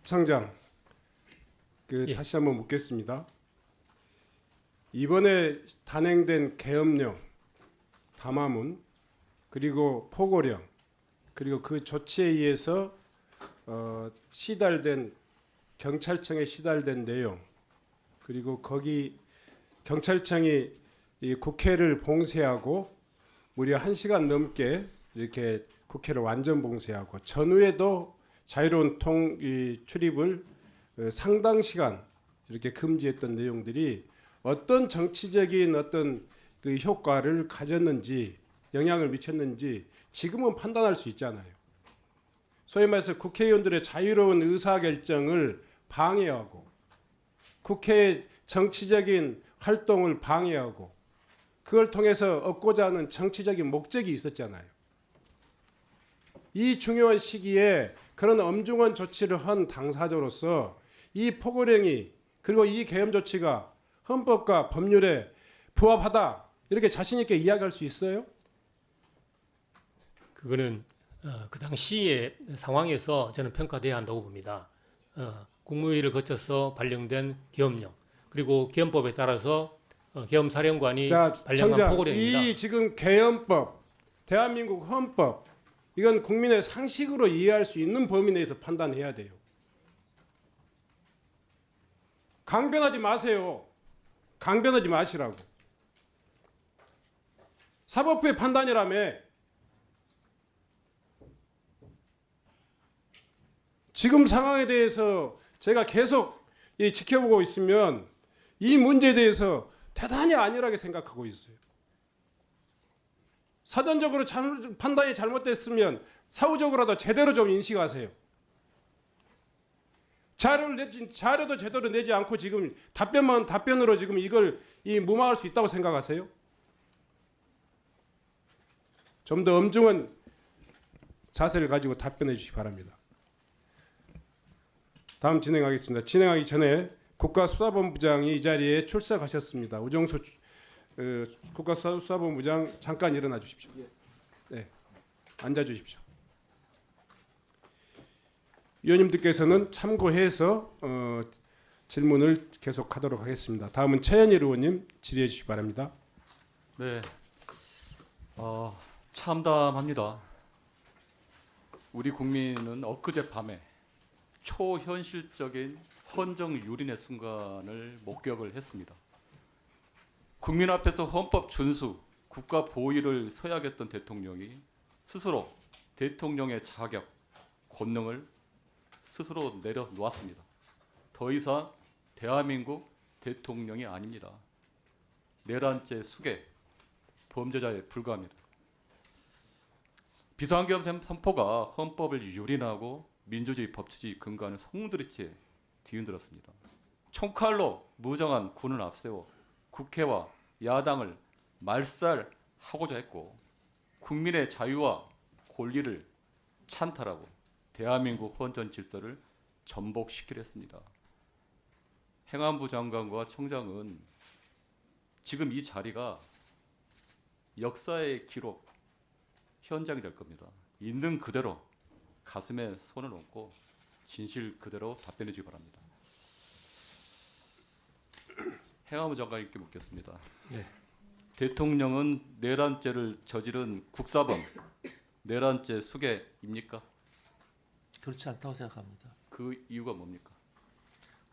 부청장, 예. 다시 한번 묻겠습니다. 이번에 단행된 계엄령, 담화문, 그리고 포고령, 그리고 그 조치에 의해서 시달된 경찰청에 시달된 내용, 그리고 거기 경찰청이 이 국회를 봉쇄하고 무려 1시간 넘게 이렇게 국회를 완전 봉쇄하고 전후에도 자유로운 출입을 상당 시간 이렇게 금지했던 내용들이 어떤 정치적인 어떤 그 효과를 가졌는지 영향을 미쳤는지 지금은 판단할 수 있잖아요. 소위 말해서 국회의원들의 자유로운 의사결정을 방해하고 국회의 정치적인 활동을 방해하고 그걸 통해서 얻고자 하는 정치적인 목적이 있었잖아요. 이 중요한 시기에 그런 엄중한 조치를 한 당사자로서 이 포고령이 그리고 이 계엄 조치가 헌법과 법률에 부합하다 이렇게 자신 있게 이야기할 수 있어요? 그거는 그 당시의 상황에서 저는 평가돼야 한다고 봅니다. 국무회의를 거쳐서 발령된 계엄령 그리고 계엄법에 따라서 계엄사령관이 발령한 청장, 포고령입니다. 이 지금 계엄법, 대한민국 헌법 이건 국민의 상식으로 이해할 수 있는 범위 내에서 판단해야 돼요. 강변하지 마세요. 강변하지 마시라고. 사법부의 판단이라며. 지금 상황에 대해서 제가 계속 지켜보고 있으면 이 문제에 대해서 대단히 안일하게 생각하고 있어요. 사전적으로 판단이 잘못됐으면 사후적으로라도 제대로 좀 인식하세요. 자료도 제대로 내지 않고 지금 답변으로 지금 이걸 무마할 수 있다고 생각하세요? 좀 더 엄중한 자세를 가지고 답변해 주시기 바랍니다. 다음 진행하겠습니다. 진행하기 전에 국가수사본부장이 이 자리에 출석하셨습니다. 우정수 국가수사본부장 잠깐 일어나 주십시오. 네, 앉아 주십시오. 위원님들께서는 참고해서 질문을 계속하도록 하겠습니다. 다음은 최현일 의원님 질의해 주시기 바랍니다. 네, 참담합니다. 우리 국민은 엊그제 밤에 초현실적인 헌정유린의 순간을 목격을 했습니다. 국민 앞에서 헌법 준수, 국가 보위를 서약했던 대통령이 스스로 대통령의 자격, 권능을 스스로 내려놓았습니다. 더 이상 대한민국 대통령이 아닙니다. 내란죄 수괴, 범죄자에 불과합니다. 비상계엄 선포가 헌법을 유린하고 민주주의 법치주의 근간을 송두리째 뒤흔들었습니다. 총칼로 무장한 군을 앞세워 국회와 야당을 말살하고자 했고 국민의 자유와 권리를 찬탈하고 대한민국 헌정 질서를 전복시키려 했습니다. 행안부 장관과 청장은 지금 이 자리가 역사의 기록 현장이 될 겁니다. 있는 그대로 가슴에 손을 얹고 진실 그대로 답변해 주기 바랍니다. 행안부 장관님께 묻겠습니다. 네. 대통령은 내란죄를 저지른 국사범, 내란죄 수괴입니까? 그렇지 않다고 생각합니다. 그 이유가 뭡니까?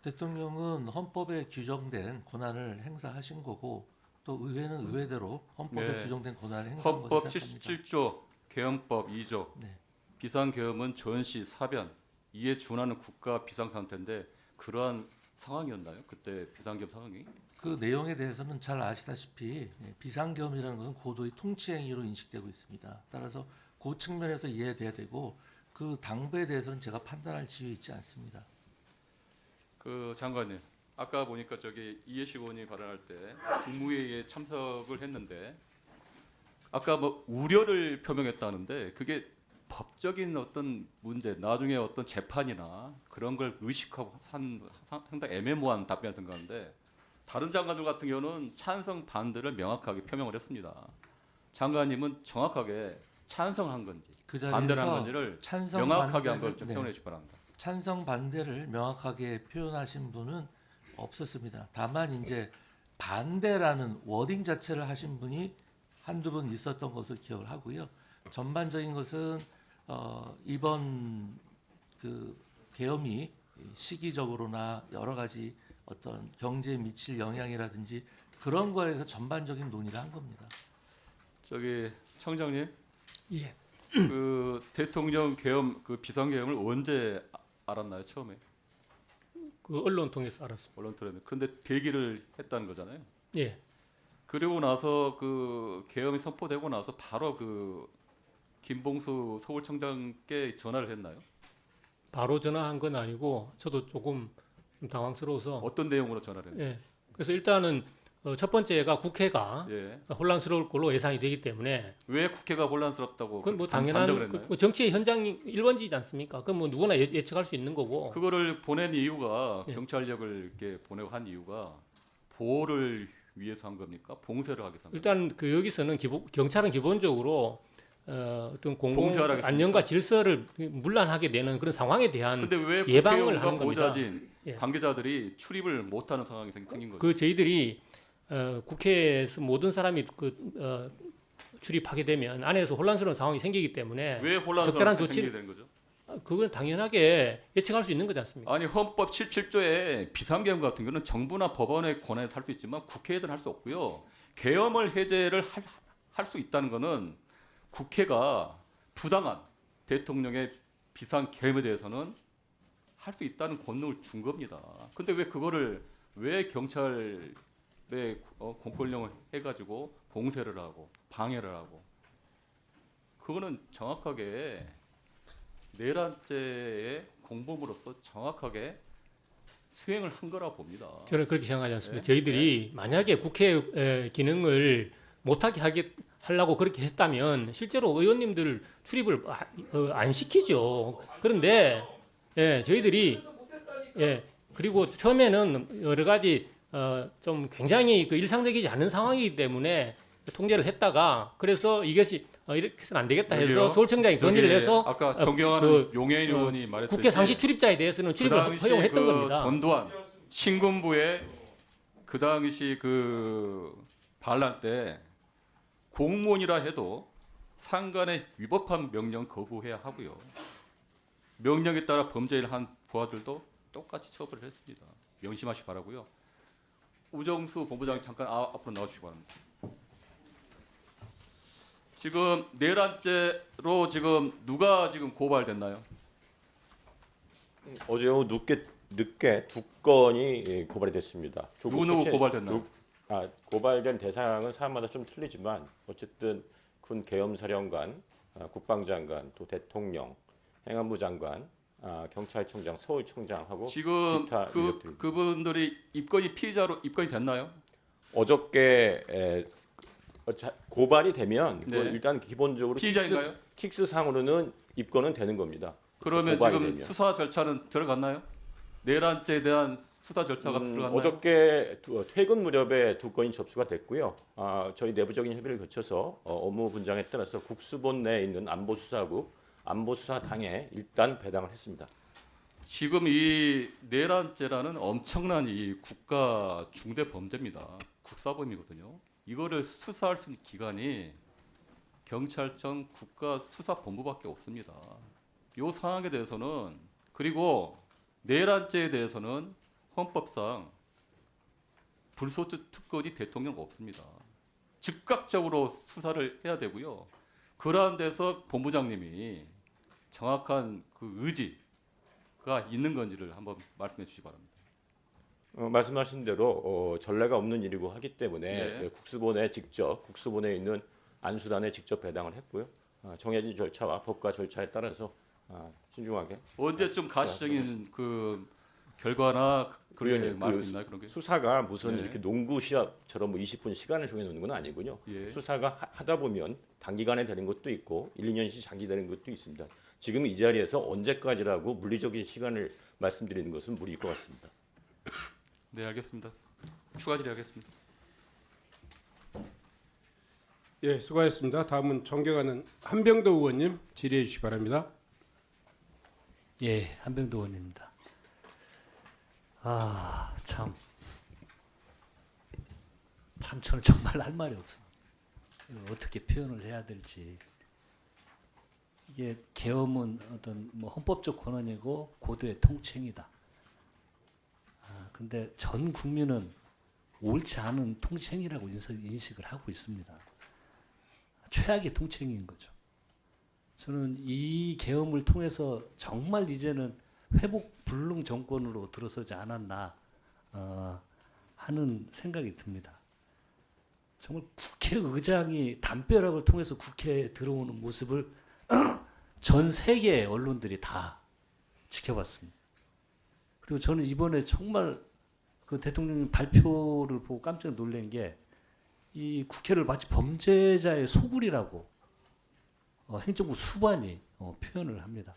대통령은 헌법에 규정된 권한을 행사하신 거고 또 의회는 의회대로 헌법에 네. 규정된 권한을 행사한 헌법 거라고 생각합니다. 77조 계엄법 2조 네. 비상계엄은 전시, 사변 이에 준하는 국가 비상상태인데 그러한 상황이었나요? 그때 비상계엄 상황이? 그 내용에 대해서는 잘 아시다시피 비상계엄이라는 것은 고도의 통치행위로 인식되고 있습니다. 따라서 그 측면에서 이해돼야 되고 그 당부에 대해서는 제가 판단할 지위에 있지 않습니다. 그 장관님, 아까 보니까 저기 이해식 의원이 발언할 때 국무회의에 참석을 했는데 아까 뭐 우려를 표명했다는데 그게 법적인 어떤 문제, 나중에 어떤 재판이나 그런 걸 의식하고 상당히 애매모호한 답변을 든 건데 다른 장관들 같은 경우는 찬성 반대를 명확하게 표명을 했습니다. 장관님은 정확하게 찬성한 건지 그 반대를 한 자리에서 건지를 찬성 명확하게 반대를- 한걸 좀 네. 표현해 주시기 바랍니다. 찬성 반대를 명확하게 표현하신 분은 없었습니다. 다만 이제 반대라는 워딩 자체를 하신 분이 한두 분 있었던 것을 기억을 하고요. 전반적인 것은 이번 그 계엄이 시기적으로나 여러 가지 어떤 경제에 미칠 영향이라든지 그런 거에서 전반적인 논의를 한 겁니다. 저기 청장님, 예. 그 대통령 계엄 그 비상계엄을 언제 알았나요? 처음에 그 언론 통해서 알았습니다. 언론 토론에. 그런데 대기를 했다는 거잖아요. 예. 그리고 나서 그 계엄이 선포되고 나서 바로 그 김봉수 서울청장께 전화를 했나요? 바로 전화한 건 아니고 저도 조금 좀 당황스러워서 어떤 내용으로 전화를 했나요? 예. 그래서 일단은 첫 번째가 국회가 예. 혼란스러울 걸로 예상이 되기 때문에 왜 국회가 혼란스럽다고 그건 뭐 단정을 당연한 했나요? 그 정치의 현장이 1번지지 않습니까? 그건 뭐 누구나 예측할 수 있는 거고. 그거를 보낸 이유가 예. 경찰력을 이렇게 보내고 한 이유가 보호를 위해서 한 겁니까? 봉쇄를 하기 위해서 한 겁니까? 일단 그 여기서는 경찰은 기본적으로 어떤 공공 봉쇄하라 했습니까? 안녕과 질서를 문란하게 되는 그런 상황에 대한 근데 왜 예방을 국회의원과 하는 겁니다. 보좌진 예. 관계자들이 출입을 못하는 상황이 생긴 거죠? 그 저희들이 국회에서 모든 사람이 출입하게 되면 안에서 혼란스러운 상황이 생기기 때문에 왜 혼란스러운 적절한 상황이 조치를- 생기게 된 거죠? 그건 당연하게 예측할 수 있는 거지 않습니까? 아니 헌법 77조에 비상계엄 같은 경우는 정부나 법원의 권한에서 할 수 있지만 국회에서는 할 수 없고요. 계엄을 해제를 할 수 있다는 거는 국회가 부당한 대통령의 비상계엄에 대해서는 할 수 있다는 권능을 준 겁니다. 근데 왜 그거를 왜 경찰에 공권력을 해가지고 봉쇄를 하고 방해를 하고 그거는 정확하게 내란죄의 공범으로서 정확하게 수행을 한 거라고 봅니다. 저는 그렇게 생각하지 않습니다. 네. 저희들이 만약에 국회 기능을 못하게 하려고 그렇게 했다면 실제로 의원님들 출입을 안 시키죠. 그런데 저희들이 그리고 처음에는 여러 가지 좀 굉장히 그 일상적이지 않은 상황이기 때문에 통제를 했다가 그래서 이것이 이렇게 해서는 안 되겠다 해서 여기요? 서울청장이 건의를 해서 아까 존경하는 용해인 의원이 말했듯이 국회 상시 출입자에 대해서는 그 출입을 당시 허용했던 그 겁니다. 전두환 신군부의 그 당시 그 반란 때 공무원이라 해도 상관에 위법한 명령 거부해야 하고요. 명령에 따라 범죄를 한 부하들도 똑같이 처벌을 했습니다. 명심하시기 바라고요. 우정수 본부장님 잠깐 앞으로 나와주시기 바랍니다. 지금 내란죄로 지금 누가 지금 고발됐나요? 어제 오후 늦게 두 건이 고발이 됐습니다. 누구 고발됐나요? 고발된 대상은 사람마다 좀 틀리지만 어쨌든 군 계엄사령관, 국방장관, 또 대통령, 행안부 장관, 경찰청장, 서울청장하고 지금 기타 인력들입니다. 그분들이 피의자로 입건이 됐나요? 어저께 고발이 되면 그건 네. 일단 기본적으로 피의자인가요? 킥스상으로는 입건은 되는 겁니다. 그러면 고발이 지금 되면. 수사 절차는 들어갔나요? 내란죄에 대한 수사 절차가 들어갔나요? 어저께 퇴근 무렵에 두 건이 접수가 됐고요. 저희 내부적인 협의를 거쳐서 업무 분장에 따라서 국수본 내에 있는 안보수사국, 안보수사당에 일단 배당을 했습니다. 지금 이 내란죄라는 엄청난 이 국가 중대 범죄입니다. 국사범이거든요. 이거를 수사할 수 있는 기관이 경찰청 국가수사본부밖에 없습니다. 이 상황에 대해서는 그리고 내란죄에 대해서는 헌법상 불소추 특권이 대통령 없습니다. 즉각적으로 수사를 해야 되고요. 그러한 데서 본부장님이 정확한 그 의지가 있는 건지를 한번 말씀해 주시기 바랍니다. 말씀하신 대로 전례가 없는 일이고 하기 때문에 네. 국수본에 있는 안수단에 직접 배당을 했고요. 정해진 절차와 법과 절차에 따라서 신중하게 언제쯤 가시적인 그 결과나 그런 게 그 말씀 있나요? 그런 게? 수사가 무슨 네. 이렇게 농구 시합처럼 뭐 20분 시간을 정해놓는 건 아니군요. 예. 수사가 하다 보면 단기간에 되는 것도 있고 1, 2년씩 장기되는 것도 있습니다. 지금 이 자리에서 언제까지라고 물리적인 시간을 말씀드리는 것은 무리일 것 같습니다. 네, 알겠습니다. 추가 질의하겠습니다. 예, 수고하셨습니다. 다음은 존경하는 한병도 의원님 질의해 주시기 바랍니다. 예, 한병도 의원입니다. 아, 참 저는 정말 할 말이 없어. 이걸 어떻게 표현을 해야 될지. 이게 계엄은 어떤 뭐 헌법적 권한이고 고도의 통치행위다. 근데 전 국민은 옳지 않은 통치행위라고 인식을 하고 있습니다. 최악의 통치행위인 거죠. 저는 이 계엄을 통해서 정말 이제는 회복 불능 정권으로 들어서지 않았나 하는 생각이 듭니다. 정말 국회의장이 담벼락을 통해서 국회에 들어오는 모습을 전 세계 언론들이 다 지켜봤습니다. 그리고 저는 이번에 정말 그 대통령 발표를 보고 깜짝 놀란 게 이 국회를 마치 범죄자의 소굴이라고 행정부 수반이 표현을 합니다.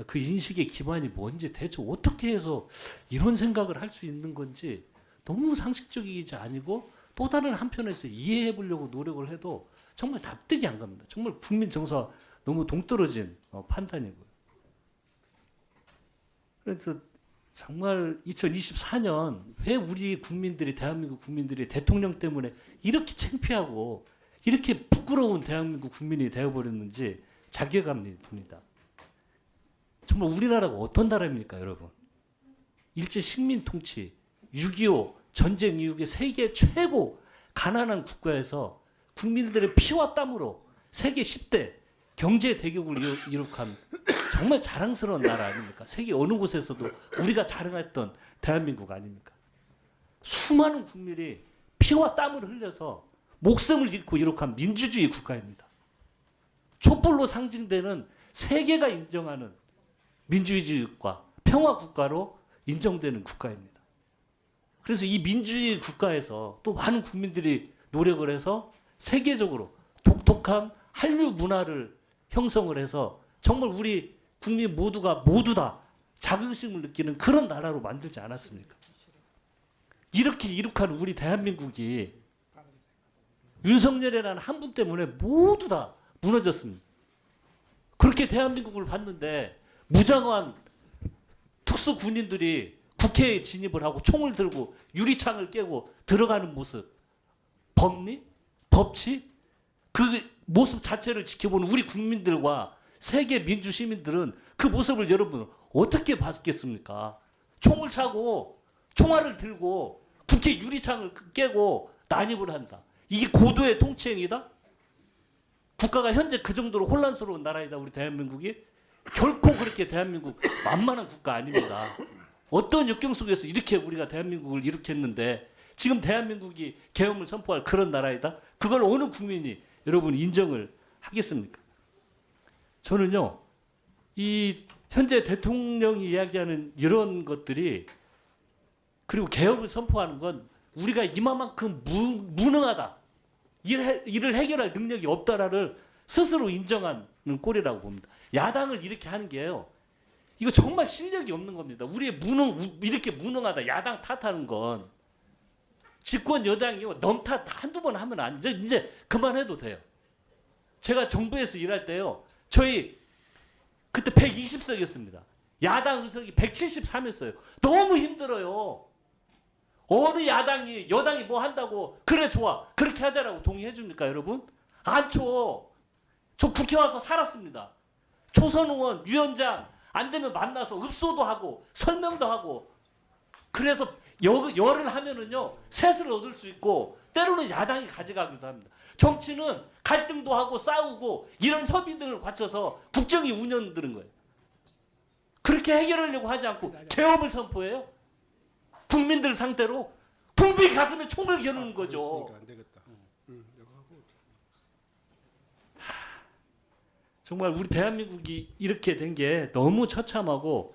그 인식의 기반이 뭔지 대체 어떻게 해서 이런 생각을 할 수 있는 건지 너무 상식적이지 아니고 또 다른 한편에서 이해해 보려고 노력을 해도 정말 납득이 안 갑니다. 정말 국민 정서와 너무 동떨어진 판단이고요. 그래서 정말 2024년 왜 우리 국민들이 대한민국 국민들이 대통령 때문에 이렇게 창피하고 이렇게 부끄러운 대한민국 국민이 되어버렸는지 자괴감이 듭니다. 정말 우리나라가 어떤 나라입니까, 여러분? 일제 식민 통치, 6.25 전쟁 이후에 세계 최고 가난한 국가에서 국민들의 피와 땀으로 세계 10대 경제 대국을 이룩한 정말 자랑스러운 나라 아닙니까? 세계 어느 곳에서도 우리가 자랑했던 대한민국 아닙니까? 수많은 국민이 피와 땀을 흘려서 목숨을 잃고 이룩한 민주주의 국가입니다. 촛불로 상징되는 세계가 인정하는 민주주의 국가, 평화 국가로 인정되는 국가입니다. 그래서 이 민주주의 국가에서 또 많은 국민들이 노력을 해서 세계적으로 독특한 한류 문화를 형성을 해서 정말 우리 국민 모두가 모두 다 자긍심을 느끼는 그런 나라로 만들지 않았습니까? 이렇게 이룩한 우리 대한민국이 윤석열이라는 한 분 때문에 모두 다 무너졌습니다. 그렇게 대한민국을 봤는데 무장한 특수 군인들이 국회에 진입을 하고 총을 들고 유리창을 깨고 들어가는 모습, 법리? 법치? 그 모습 자체를 지켜보는 우리 국민들과 세계 민주 시민들은 그 모습을 여러분 어떻게 봤겠습니까? 총을 차고 총알을 들고 국회 유리창을 깨고 난입을 한다. 이게 고도의 통치행위다? 국가가 현재 그 정도로 혼란스러운 나라이다, 우리 대한민국이? 결코 그렇게 대한민국 만만한 국가 아닙니다. 어떤 역경 속에서 이렇게 우리가 대한민국을 일으켰는데 지금 대한민국이 계엄을 선포할 그런 나라이다? 그걸 어느 국민이 여러분 인정을 하겠습니까? 저는요, 이 현재 대통령이 이야기하는 이런 것들이 그리고 계엄을 선포하는 건 우리가 이만큼 무능하다. 이를 해결할 능력이 없다라를 스스로 인정하는 꼴이라고 봅니다. 야당을 이렇게 하는 게요. 이거 정말 실력이 없는 겁니다. 우리의 이렇게 무능하다. 야당 탓하는 건 집권 여당이요. 넘 탓 한두 번 하면 안 돼. 이제 그만해도 돼요. 제가 정부에서 일할 때요. 저희 그때 120석이었습니다. 야당 의석이 173이었어요. 너무 힘들어요. 어느 여당이 뭐 한다고 그래 좋아 그렇게 하자라고 동의해 줍니까 여러분? 안 줘. 저 국회 와서 살았습니다. 초선 의원, 위원장 안 되면 만나서 읍소도 하고 설명도 하고 그래서 열을 하면은요 셋을 얻을 수 있고 때로는 야당이 가져가기도 합니다. 정치는 갈등도 하고 싸우고 이런 협의들을 거쳐서 국정이 운영되는 거예요. 그렇게 해결하려고 하지 않고 계엄을 선포해요. 국민들 상대로 국민 가슴에 총을 겨누는 거죠. 안 되겠다. 정말 우리 대한민국이 이렇게 된 게 너무 처참하고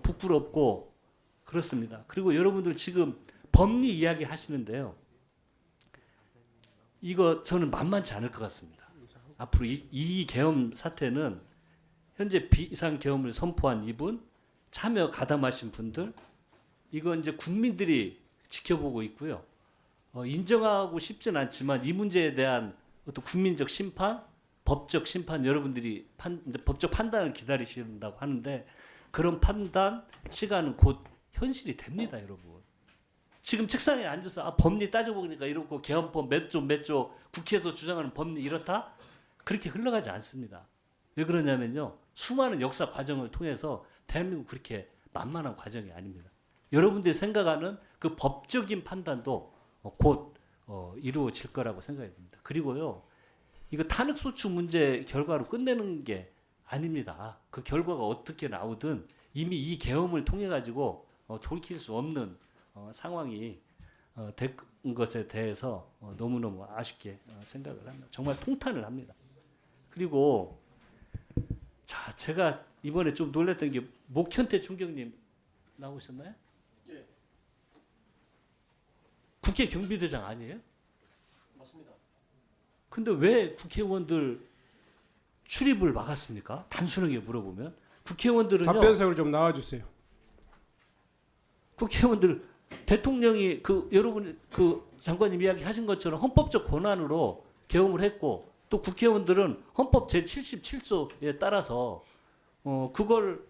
부끄럽고 그렇습니다. 그리고 여러분들 지금 법리 이야기 하시는데요. 이거 저는 만만치 않을 것 같습니다. 앞으로 이 계엄 사태는 현재 비상 계엄을 선포한 이분, 참여 가담하신 분들, 이거 이제 국민들이 지켜보고 있고요. 인정하고 싶진 않지만 이 문제에 대한 어떤 국민적 심판, 법적 심판 여러분들이 법적 판단을 기다리신다고 하는데 그런 판단 시간은 곧 현실이 됩니다, 여러분. 지금 책상에 앉아서 법리 따져보니까 이렇고 개헌법 몇 조 국회에서 주장하는 법리 이렇다? 그렇게 흘러가지 않습니다. 왜 그러냐면요. 수많은 역사 과정을 통해서 대한민국 그렇게 만만한 과정이 아닙니다. 여러분들이 생각하는 그 법적인 판단도 곧 이루어질 거라고 생각이 듭니다. 그리고요. 이거 탄핵소추 문제 결과로 끝내는 게 아닙니다. 그 결과가 어떻게 나오든 이미 이 계엄을 통해 가지고 돌이킬 수 없는 상황이 된 것에 대해서 너무너무 아쉽게 생각을 합니다. 정말 통탄을 합니다. 그리고 자, 제가 이번에 좀 놀랐던 게 목현태 총경님 나오셨나요? 예. 국회 경비대장 아니에요? 맞습니다. 근데 왜 국회의원들 출입을 막았습니까? 단순하게 물어보면 국회의원들은요. 답변석으로 좀 나와주세요. 국회의원들 대통령이 여러분 장관님 이야기하신 것처럼 헌법적 권한으로 계엄을 했고 또 국회의원들은 헌법 제 77조에 따라서 그걸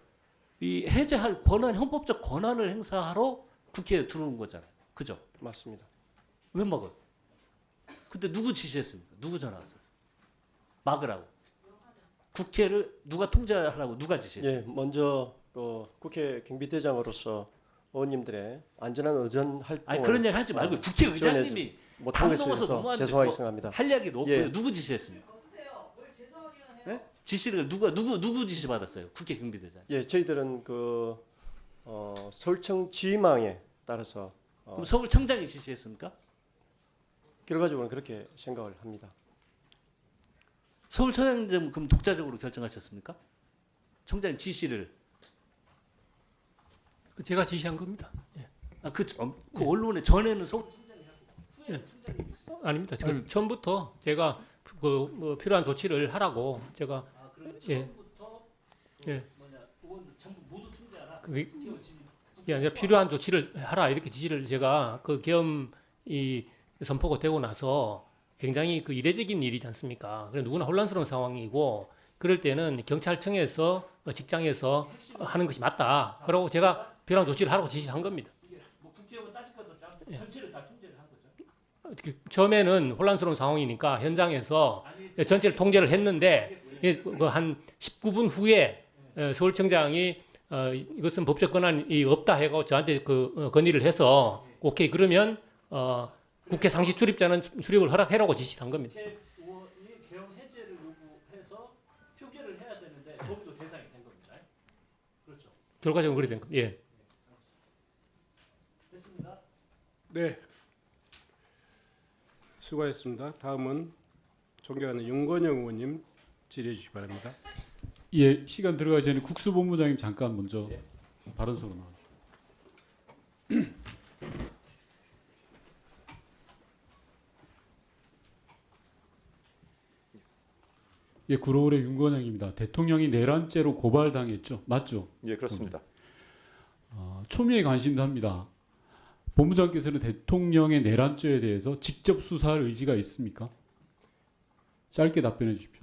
해제할 권한 헌법적 권한을 행사하러 국회에 들어온 거잖아요. 그죠? 맞습니다. 왜 막아요? 근데 누구 지시했습니까? 누구 전화 왔었어요? 막으라고. 국회를 누가 통제하라고 누가 지시했어요? 예, 먼저 국회 경비대장으로서 의원님들의 안전한 의전 활동을 아니 그런 얘기 하지 말고 국회의장님이 못한 것에 넘어서 대해서 넘어왔는데 죄송하게 생각합니다. 할 이야기도 없고요. 예. 누구 지시했습니까? 네? 지시를 누구 지시 받았어요? 국회 경비대장. 예, 저희들은 서울청 지휘망에 따라서 그럼 서울청장이 지시했습니까? 결과적으로는 그렇게 생각을 합니다. 서울청장은 그럼 독자적으로 결정하셨습니까? 청장 지시를. 제가 지시한 겁니다. 그 언론에 전에는 서울청장이 예. 아닙니다. 처음부터 제가 필요한 조치를 하라고 제가 처음부터 예. 의원들 전부 모두 통제하라. 그게 아니라 필요한 조치를 하라 이렇게 지시를 제가 그 계엄이 선포가 되고 나서 굉장히 이례적인 일이지 않습니까? 그래 누구나 혼란스러운 상황이고 그럴 때는 경찰청에서 직장에서 하는 것이 맞다. 그러고 제가 필요한 조치를 하라고 지시한 겁니다. 국회의원 따질 것도 없고 전체를 다 통제를 한 거죠. 처음에는 혼란스러운 상황이니까 현장에서 전체를 통제를 했는데 한 19분 후에 서울청장이 이것은 법적 권한이 없다 해고 저한테 건의를 해서 오케이 그러면 국회 상시 출입자는 출입을 허락해라고 지시한 겁니다. 국회의원이 계엄 해제를 요구해서 표결을 해야 되는데 거기도 대상이 된 겁니다. 그렇죠. 결과적으로 그렇게 된 겁니다. 예. 됐습니다. 네. 수고하셨습니다. 다음은 존경하는 윤건영 의원님 질의해 주시기 바랍니다. 예, 시간 들어가기 전에 국수본부장님 잠깐 먼저 발언석으로 나와주세요. 예, 구로울의 윤건영입니다. 대통령이 내란죄로 고발당했죠, 맞죠? 예, 그렇습니다. 초미의 관심도 합니다. 본부장께서는 대통령의 내란죄에 대해서 직접 수사할 의지가 있습니까? 짧게 답변해 주십시오.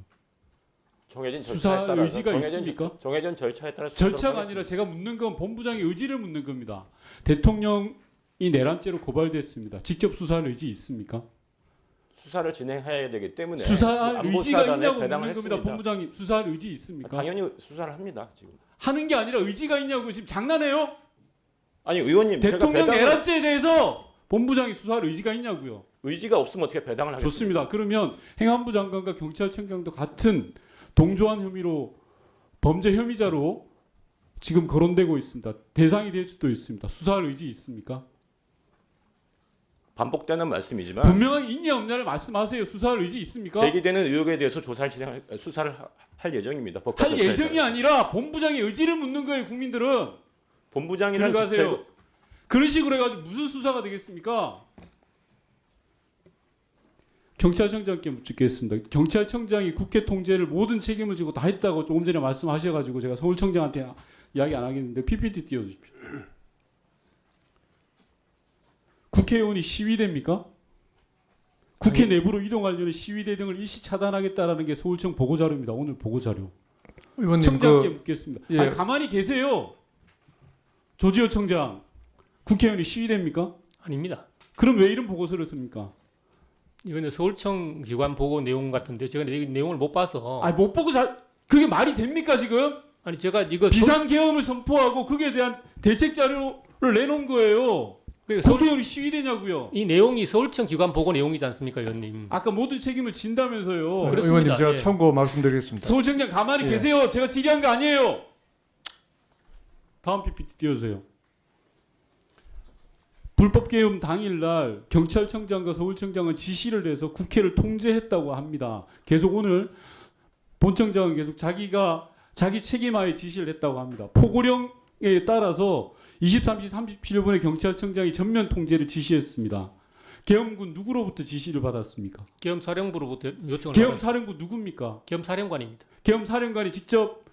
정해진 수사 절차에 따라서 의지가 있습니까? 정해진 절차에 따라서 절차가 아니라 제가 묻는 건 본부장의 의지를 묻는 겁니다. 대통령이 내란죄로 고발됐습니다. 직접 수사할 의지 있습니까? 수사를 진행해야 되기 때문에 수사할 의지가 안보수사단에 있냐고 배당을 묻는 겁니다. 했습니다. 본부장님 수사할 의지 있습니까? 당연히 수사를 합니다. 지금. 하는 게 아니라 의지가 있냐고 지금 장난해요? 아니 의원님 대통령 제가 내란죄에 대해서 본부장이 수사할 의지가 있냐고요? 의지가 없으면 어떻게 배당을 하겠습니까? 좋습니다. 그러면 행안부 장관과 경찰청장도 같은 동조한 혐의로 범죄 혐의자로 지금 거론되고 있습니다. 대상이 될 수도 있습니다. 수사할 의지 있습니까? 반복되는 말씀이지만 분명하게 있냐 없냐를 말씀하세요. 수사할 의지 있습니까? 제기되는 의혹에 대해서 수사를 할 예정입니다. 법과 할 절차에 예정이 따라서. 아니라 본부장의 의지를 묻는 거예요. 국민들은. 본부장이라는 들어가세요. 직책 그런 식으로 해가지고 무슨 수사가 되겠습니까? 경찰청장께 묻겠습니다. 경찰청장이 국회 통제를 모든 책임을 지고 다 했다고 조금 전에 말씀하셔가지고 제가 서울청장한테 이야기 안 하겠는데 PPT 띄워주십시오. 국회의원이 시위대입니까? 국회 내부로 이동하려는 시위대 등을 일시 차단하겠다라는 게 서울청 보고자료입니다. 오늘 보고자료. 의원님 청장께 묻겠습니다. 예. 아니, 가만히 계세요. 조지호 청장, 국회의원이 시위됩니까? 아닙니다. 그럼 왜 이런 보고서를 씁니까? 이거는 서울청 기관 보고 내용 같은데 제가 이 내용을 못 봐서 아니 못 보고 그게 말이 됩니까 지금? 아니 제가 이거 비상계엄을 선포하고 그게 대한 대책 자료를 내놓은 거예요. 국회의원이 시위되냐고요? 이 내용이 서울청 기관 보고 내용이지 않습니까, 의원님? 아까 모든 책임을 진다면서요. 그렇습니다. 의원님 제가 예. 참고 말씀드리겠습니다. 서울청장 가만히 예. 계세요. 제가 질의한 거 아니에요. 다음 PPT 띄워주세요. 불법 계엄 당일날 경찰청장과 서울청장은 지시를 내서 국회를 통제했다고 합니다. 계속 오늘 본청장은 계속 자기 책임하에 지시를 했다고 합니다. 포고령에 따라서 23시 37분에 경찰청장이 전면 통제를 지시했습니다. 계엄군 누구로부터 지시를 받았습니까? 계엄사령부로부터 요청을 계엄사령부 누굽니까? 계엄사령관입니다. 계엄사령관이 직접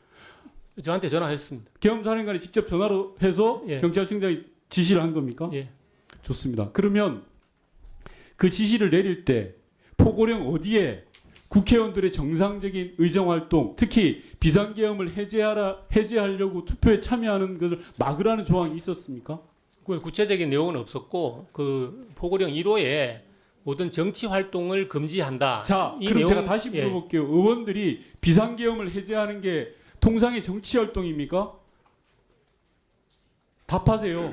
저한테 전화했습니다. 계엄사령관이 직접 전화로 해서 예. 경찰청장이 지시를 한 겁니까? 예. 좋습니다. 그러면 그 지시를 내릴 때 포고령 어디에 국회의원들의 정상적인 의정활동, 특히 비상계엄을 해제하려고 투표에 참여하는 것을 막으라는 조항이 있었습니까? 그 구체적인 내용은 없었고 그 포고령 1호에 모든 정치 활동을 금지한다. 자, 이 그럼 내용- 제가 다시 예. 물어볼게요. 의원들이 비상계엄을 해제하는 게 통상의 정치 활동입니까? 답하세요.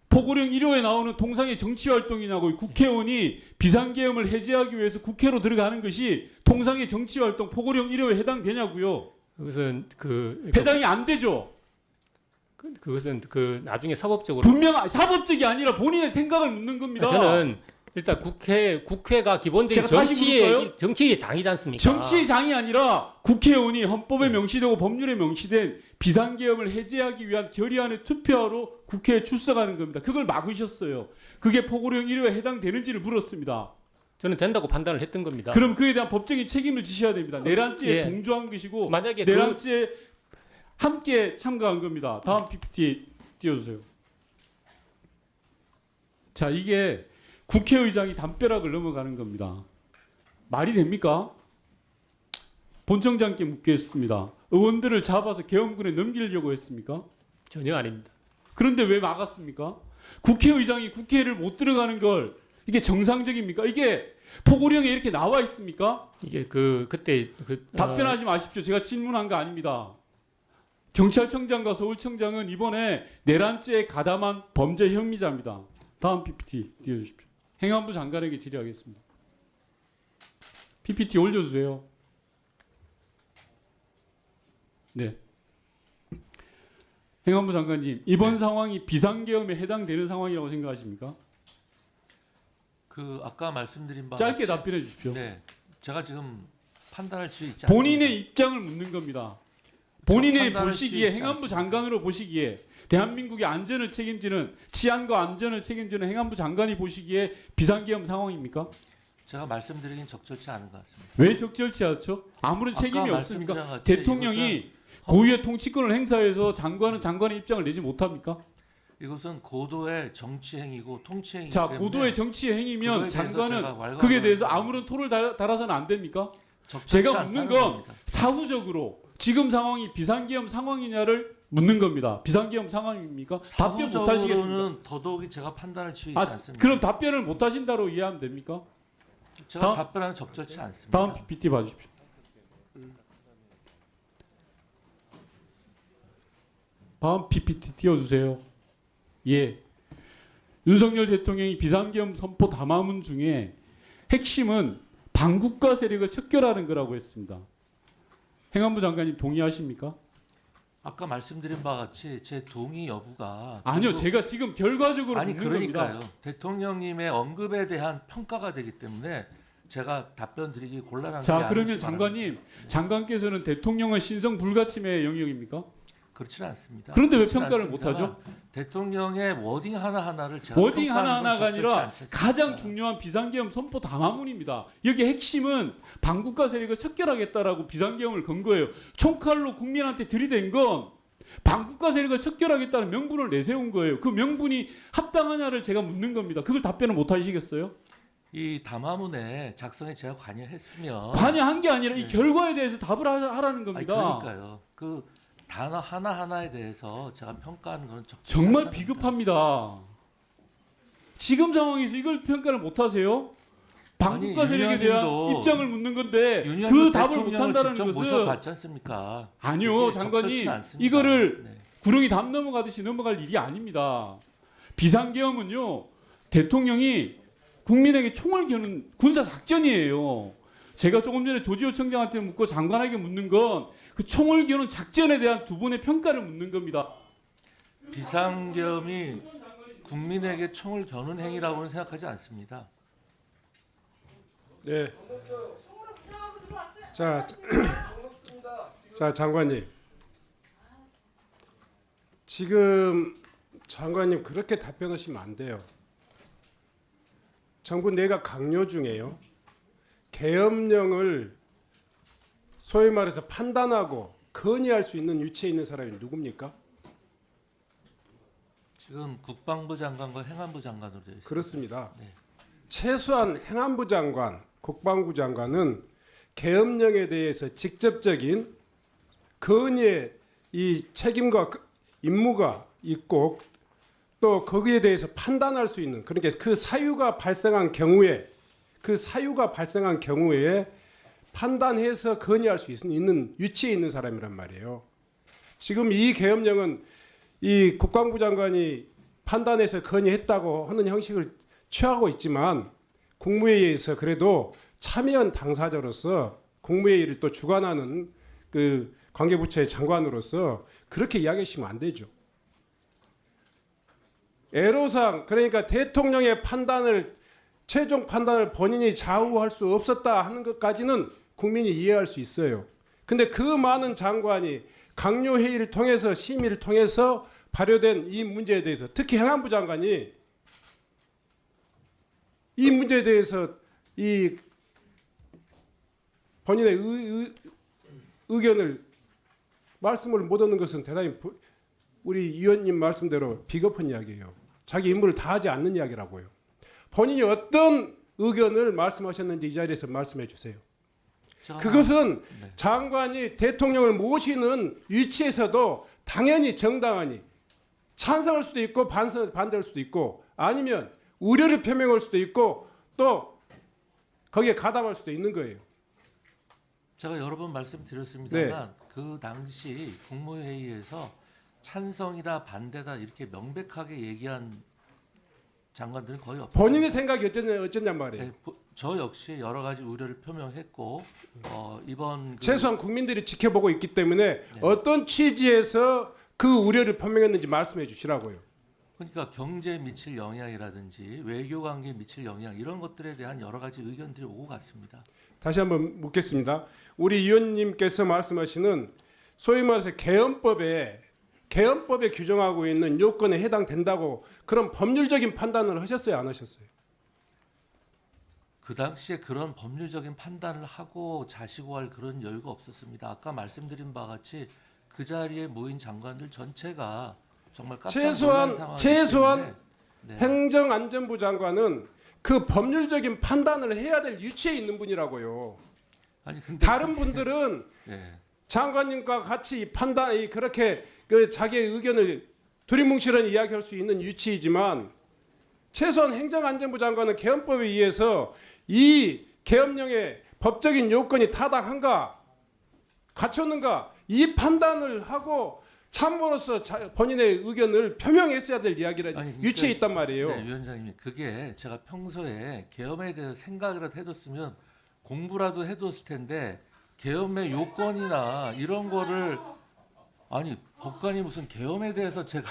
포고령 1호에 나오는 통상의 정치 활동이냐고. 국회의원이 비상계엄을 해제하기 위해서 국회로 들어가는 것이 통상의 정치 활동 포고령 1호에 해당되냐고요. 그것은 해당이 안 되죠. 그것은 나중에 사법적으로 분명 사법적이 아니라 본인의 생각을 묻는 겁니다. 저는 일단 국회가 기본적인 제가 다시 물을까요? 정치의 장이지 않습니까? 정치의 장이 아니라 국회의원이 헌법에 명시되고 법률에 명시된 비상계엄을 해제하기 위한 결의안에 투표하러 국회에 출석하는 겁니다. 그걸 막으셨어요. 그게 포고령 1호에 해당되는지를 물었습니다. 저는 된다고 판단을 했던 겁니다. 그럼 그에 대한 법적인 책임을 지셔야 됩니다. 내란죄에 예. 동조한 것이고 만약에 내란죄에 함께 참가한 겁니다. 다음 PPT 띄워주세요. 자, 이게 국회의장이 담벼락을 넘어가는 겁니다. 말이 됩니까? 본청장께 묻겠습니다. 의원들을 잡아서 계엄군에 넘기려고 했습니까? 전혀 아닙니다. 그런데 왜 막았습니까? 국회의장이 국회를 못 들어가는 걸 이게 정상적입니까? 이게 포고령에 이렇게 나와 있습니까? 이게 그때 답변하지 마십시오. 제가 질문한 거 아닙니다. 경찰청장과 서울청장은 이번에 내란죄에 가담한 범죄 혐의자입니다. 다음 PPT 띄워주십시오. 행안부 장관에게 질의하겠습니다. PPT 올려주세요. 네. 행안부 장관님, 이번 상황이 비상계엄에 해당되는 상황이라고 생각하십니까? 아까 말씀드린 바 짧게 같이- 답변해 주십시오. 네, 제가 지금 판단할 수 있지 않습니다. 본인의 입장을 묻는 겁니다. 본인의 판단할 보시기에 수 있지 행안부 않습니다. 장관으로 보시기에 대한민국의 안전을 책임지는 치안과 안전을 책임지는 행안부 장관이 보시기에 비상계엄 상황입니까? 제가 말씀드리긴 적절치 않은 것 같습니다. 왜 적절치 않죠? 아무런 아까 책임이 말씀드린 없습니까? 같이 대통령이 고유의 통치권을 행사해서 장관은 장관의 입장을 내지 못합니까? 이것은 고도의 정치 행위고 통치 행위이기 자, 때문에 고도의 정치 행위면 그거에 대해서 장관은 제가 왈가왈부를 그에 대해서 하는 아무런 토를 달아서는 안 됩니까? 적절치 제가 묻는 않다는 건 겁니다. 사후적으로 지금 상황이 비상계엄 상황이냐를 묻는 겁니다. 비상계엄 상황입니까? 답변 못 하시겠습니까? 사후적으로는 더더욱이 제가 판단할 수 있지 않습니다. 그럼 답변을 못 하신다로 이해하면 됩니까? 제가 다음- 답변하는 적절치 않습니다. 다음 PPT 봐주십시오. 다음 PPT 띄워주세요. 예. 윤석열 대통령이 비상계엄 선포 담화문 중에 핵심은 반국가 세력을 척결하는 거라고 했습니다. 행안부 장관님 동의하십니까? 아까 말씀드린 바와 같이 제 동의 여부가 아니요, 그리고- 제가 지금 결과적으로 아니 묻는 그러니까요. 겁니다. 대통령님의 언급에 대한 평가가 되기 때문에 제가 답변 드리기 곤란한 자, 게 그러면 아닐지 장관님, 바랍니다. 장관께서는 대통령은 신성 불가침의 영역입니까? 그렇지는 않습니다. 그런데 왜 그렇지는 평가를 못 않습니다만 하죠? 대통령의 워딩 하나하나를 제가 워딩 평가하는 건 하나하나가 적절치 아니라 않지 않습니까? 가장 중요한 비상계엄 선포 담화문입니다. 여기 핵심은 반국가 세력을 척결하겠다라고 비상계엄을 건 거예요. 총칼로 국민한테 들이댄 건 반국가 세력을 척결하겠다는 명분을 내세운 거예요. 그 명분이 합당하냐를 제가 묻는 겁니다. 그걸 답변을 못 하시겠어요? 이 담화문의 작성에 제가 관여했으면 관여한 게 아니라 이 네. 결과에 대해서 답을 하라는 아니, 겁니다. 그러니까요. 그 단어 하나 하나에 대해서 제가 평가하는 건 정말 비겁합니다. 지금 상황에서 이걸 평가를 못 하세요? 반국가 아니, 세력에 대한 윤 입장을 묻는 건데 윤석열 그 답을 못 대통령을 한다는 직접 것은 모셔봤지 않습니까? 아니요, 그게 장관님. 적절치는 않습니다. 이거를 네. 구렁이 담 넘어가듯이 넘어갈 일이 아닙니다. 비상계엄은요, 대통령이 국민에게 총을 겨누는 군사 작전이에요. 제가 조금 전에 조지호 청장한테 묻고 장관에게 묻는 건 그 총을 겨눈 작전에 대한 두 분의 평가를 묻는 겁니다. 비상계엄이 국민에게 총을 겨눈 행위라고는 생각하지 않습니다. 네. 자, 자 장관님. 지금 장관님 그렇게 답변하시면 안 돼요. 정부 내각 강요 중에요. 계엄령을 소위 말해서 판단하고 건의할 수 있는 위치에 있는 사람이 누굽니까? 지금 국방부 장관과 행안부 장관으로 되어 있습니다. 그렇습니다. 네. 최소한 행안부 장관, 국방부 장관은 계엄령에 대해서 직접적인 건의의 이 책임과 임무가 있고 또 거기에 대해서 판단할 수 있는, 그러니까 그 사유가 발생한 경우에 판단해서 건의할 수 있는 위치에 있는 사람이란 말이에요. 지금 이 계엄령은 이 국방부 장관이 판단해서 건의했다고 하는 형식을 취하고 있지만 국무회의에서 그래도 참여한 당사자로서 국무회의를 또 주관하는 그 관계부처의 장관으로서 그렇게 이야기하시면 안 되죠. 애로상, 그러니까 대통령의 최종 판단을 본인이 좌우할 수 없었다 하는 것까지는 국민이 이해할 수 있어요. 근데 그 많은 장관이 강요회의를 통해서 심의를 통해서 발효된 이 문제에 대해서 특히 행안부 장관이 이 문제에 대해서 이 본인의 의견을 말씀을 못 하는 것은 대단히 우리 위원님 말씀대로 비겁한 이야기예요. 자기 임무를 다하지 않는 이야기라고요. 본인이 어떤 의견을 말씀하셨는지 이 자리에서 말씀해 주세요. 그것은 네. 장관이 대통령을 모시는 위치에서도 당연히 정당하니 찬성할 수도 있고 반대할 수도 있고 아니면 우려를 표명할 수도 있고 또 거기에 가담할 수도 있는 거예요. 제가 여러 번 말씀드렸습니다만 그 당시 국무회의에서 찬성이다 반대다 이렇게 명백하게 얘기한 장관들은 거의 없었습니다. 본인의 생각이 어쩌냔 말이에요. 네, 저 역시 여러 가지 우려를 표명했고 이번 최소한 국민들이 지켜보고 있기 때문에 어떤 취지에서 그 우려를 표명했는지 말씀해 주시라고요. 그러니까 경제에 미칠 영향이라든지 외교관계에 미칠 영향 이런 것들에 대한 여러 가지 의견들이 오고 갔습니다. 다시 한번 묻겠습니다. 우리 위원님께서 말씀하시는 소위 말해서 계엄법에 규정하고 있는 요건에 해당된다고 그런 법률적인 판단을 하셨어요, 안 하셨어요? 그 당시에 그런 법률적인 판단을 하고 자시고할 그런 여유가 없었습니다. 아까 말씀드린 바와 같이 그 자리에 모인 장관들 전체가 정말 깜짝 놀란 상황이기 최소한 때문에 네. 행정안전부 장관은 그 법률적인 판단을 해야 될 위치에 있는 분이라고요. 아니 근데 다른 분들은 네. 장관님과 같이 그렇게 자기의 의견을 두리뭉실한 이야기할 수 있는 위치이지만 최소한 행정안전부 장관은 계엄법에 의해서 이 계엄령의 법적인 요건이 타당한가 갖췄는가 이 판단을 하고 참모로서 본인의 의견을 표명했어야 될 위치에 있단 말이에요. 네, 위원장님 그게 제가 평소에 계엄에 대해서 생각이라도 해뒀으면 공부라도 해뒀을 텐데 계엄의 요건이나 이런 거를 아니 법관이 무슨 계엄에 대해서 제가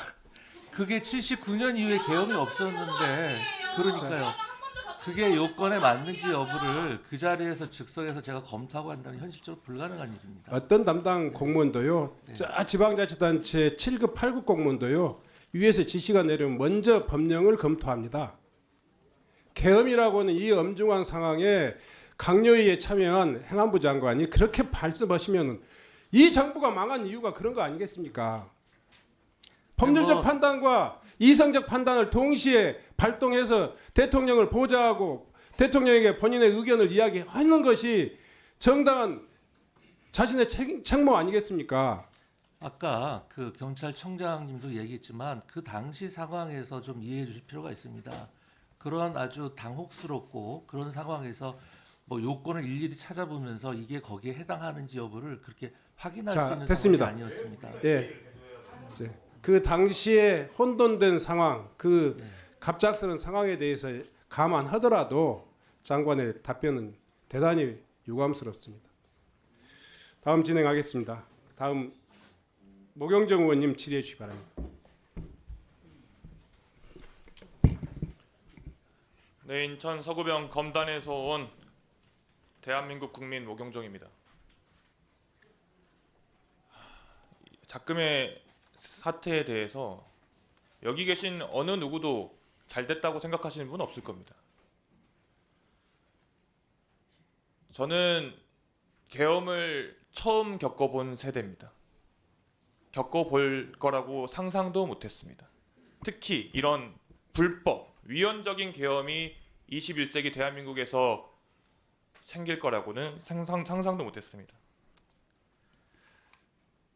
그게 79년 이후에 계엄이 없었는데 그러니까요. 그게 요건에 맞는지 여부를 그 자리에서 즉석에서 제가 검토하고 한다는 현실적으로 불가능한 일입니다. 어떤 담당 공무원도요. 저 지방자치단체 7급 8급 공무원도요. 위에서 지시가 내려면 먼저 법령을 검토합니다. 계엄이라고는 이 엄중한 상황에 강요회의에 참여한 행안부 장관이 그렇게 말씀하시면 이 정부가 망한 이유가 그런 거 아니겠습니까? 법률적 판단과 이성적 판단을 동시에 발동해서 대통령을 보좌하고 대통령에게 본인의 의견을 이야기하는 것이 정당한 자신의 책무 아니겠습니까? 아까 그 경찰청장님도 얘기했지만 그 당시 상황에서 좀 이해해 주실 필요가 있습니다. 그런 아주 당혹스럽고 그런 상황에서 뭐 요건을 일일이 찾아보면서 이게 거기에 해당하는지 여부를 그렇게 확인할 자, 수 있는 됐습니다. 상황이 아니었습니다. 예. 이제 그 당시에 혼돈된 상황, 그 갑작스러운 상황에 대해서 감안하더라도 장관의 답변은 대단히 유감스럽습니다. 다음 진행하겠습니다. 다음 모경정 의원님 질의해 주시기 바랍니다. 네, 인천 서구병 검단에서 온 대한민국 국민 모경정입니다. 작금의 사태에 대해서 여기 계신 어느 누구도 잘 됐다고 생각하시는 분 없을 겁니다. 저는 계엄을 처음 겪어본 세대입니다. 겪어볼 거라고 상상도 못했습니다. 특히 이런 불법, 위헌적인 계엄이 21세기 대한민국에서 생길 거라고는 상상도 못했습니다.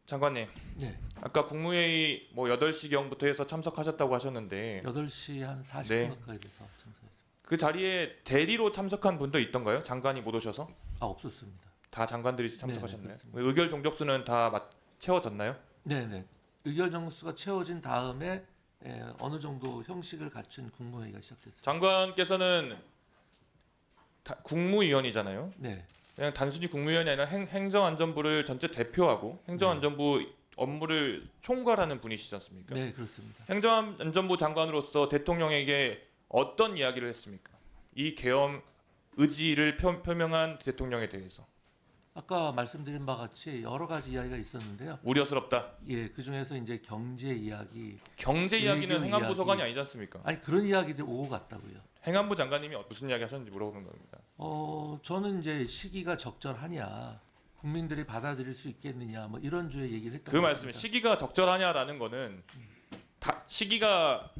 장관님, 네. 아까 국무회의 뭐 8시경부터 해서 참석하셨다고 하셨는데 8시 한 40분 네. 가까이 돼서 참석했습니다. 그 자리에 대리로 참석한 분도 있던가요? 장관이 못 오셔서? 없었습니다. 다 장관들이 참석하셨나요? 그렇습니다. 의결 종족수는 다 채워졌나요? 네네. 의결 정수가 채워진 다음에 어느 정도 형식을 갖춘 국무회의가 시작됐습니다. 장관께서는 국무위원이잖아요. 네. 그냥 단순히 국무위원이 아니라 행정안전부를 전체 대표하고 행정안전부 업무를 총괄하는 분이시지 않습니까? 네, 그렇습니다. 행정안전부 장관으로서 대통령에게 어떤 이야기를 했습니까? 이 계엄 의지를 표명한 대통령에 대해서. 아까 말씀드린 바와 같이 여러 가지 이야기가 있었는데요. 우려스럽다. 예, 그 중에서 이제 경제 이야기, 경제 이야기는 외교 행안부 이야기. 소관이 아니지 않습니까? 아니 그런 이야기들 오고 갔다고요. 행안부 장관님이 무슨 이야기 하셨는지 물어보는 겁니다. 저는 이제 시기가 적절하냐, 국민들이 받아들일 수 있겠느냐, 뭐 이런 주의 얘기를 했던 그 것 말씀, 같습니다. 시기가 적절하냐라는 거는 시기가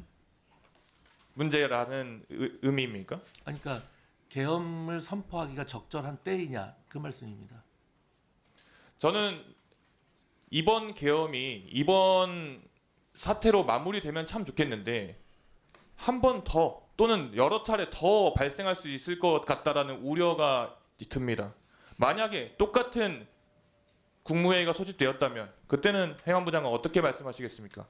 문제라는 의미입니까? 아니, 그러니까 계엄을 선포하기가 적절한 때이냐 그 말씀입니다. 저는 이번 계엄이 이번 사태로 마무리되면 참 좋겠는데 한 번 더 또는 여러 차례 더 발생할 수 있을 것 같다라는 우려가 듭니다. 만약에 똑같은 국무회의가 소집되었다면 그때는 행안부 장관 어떻게 말씀하시겠습니까?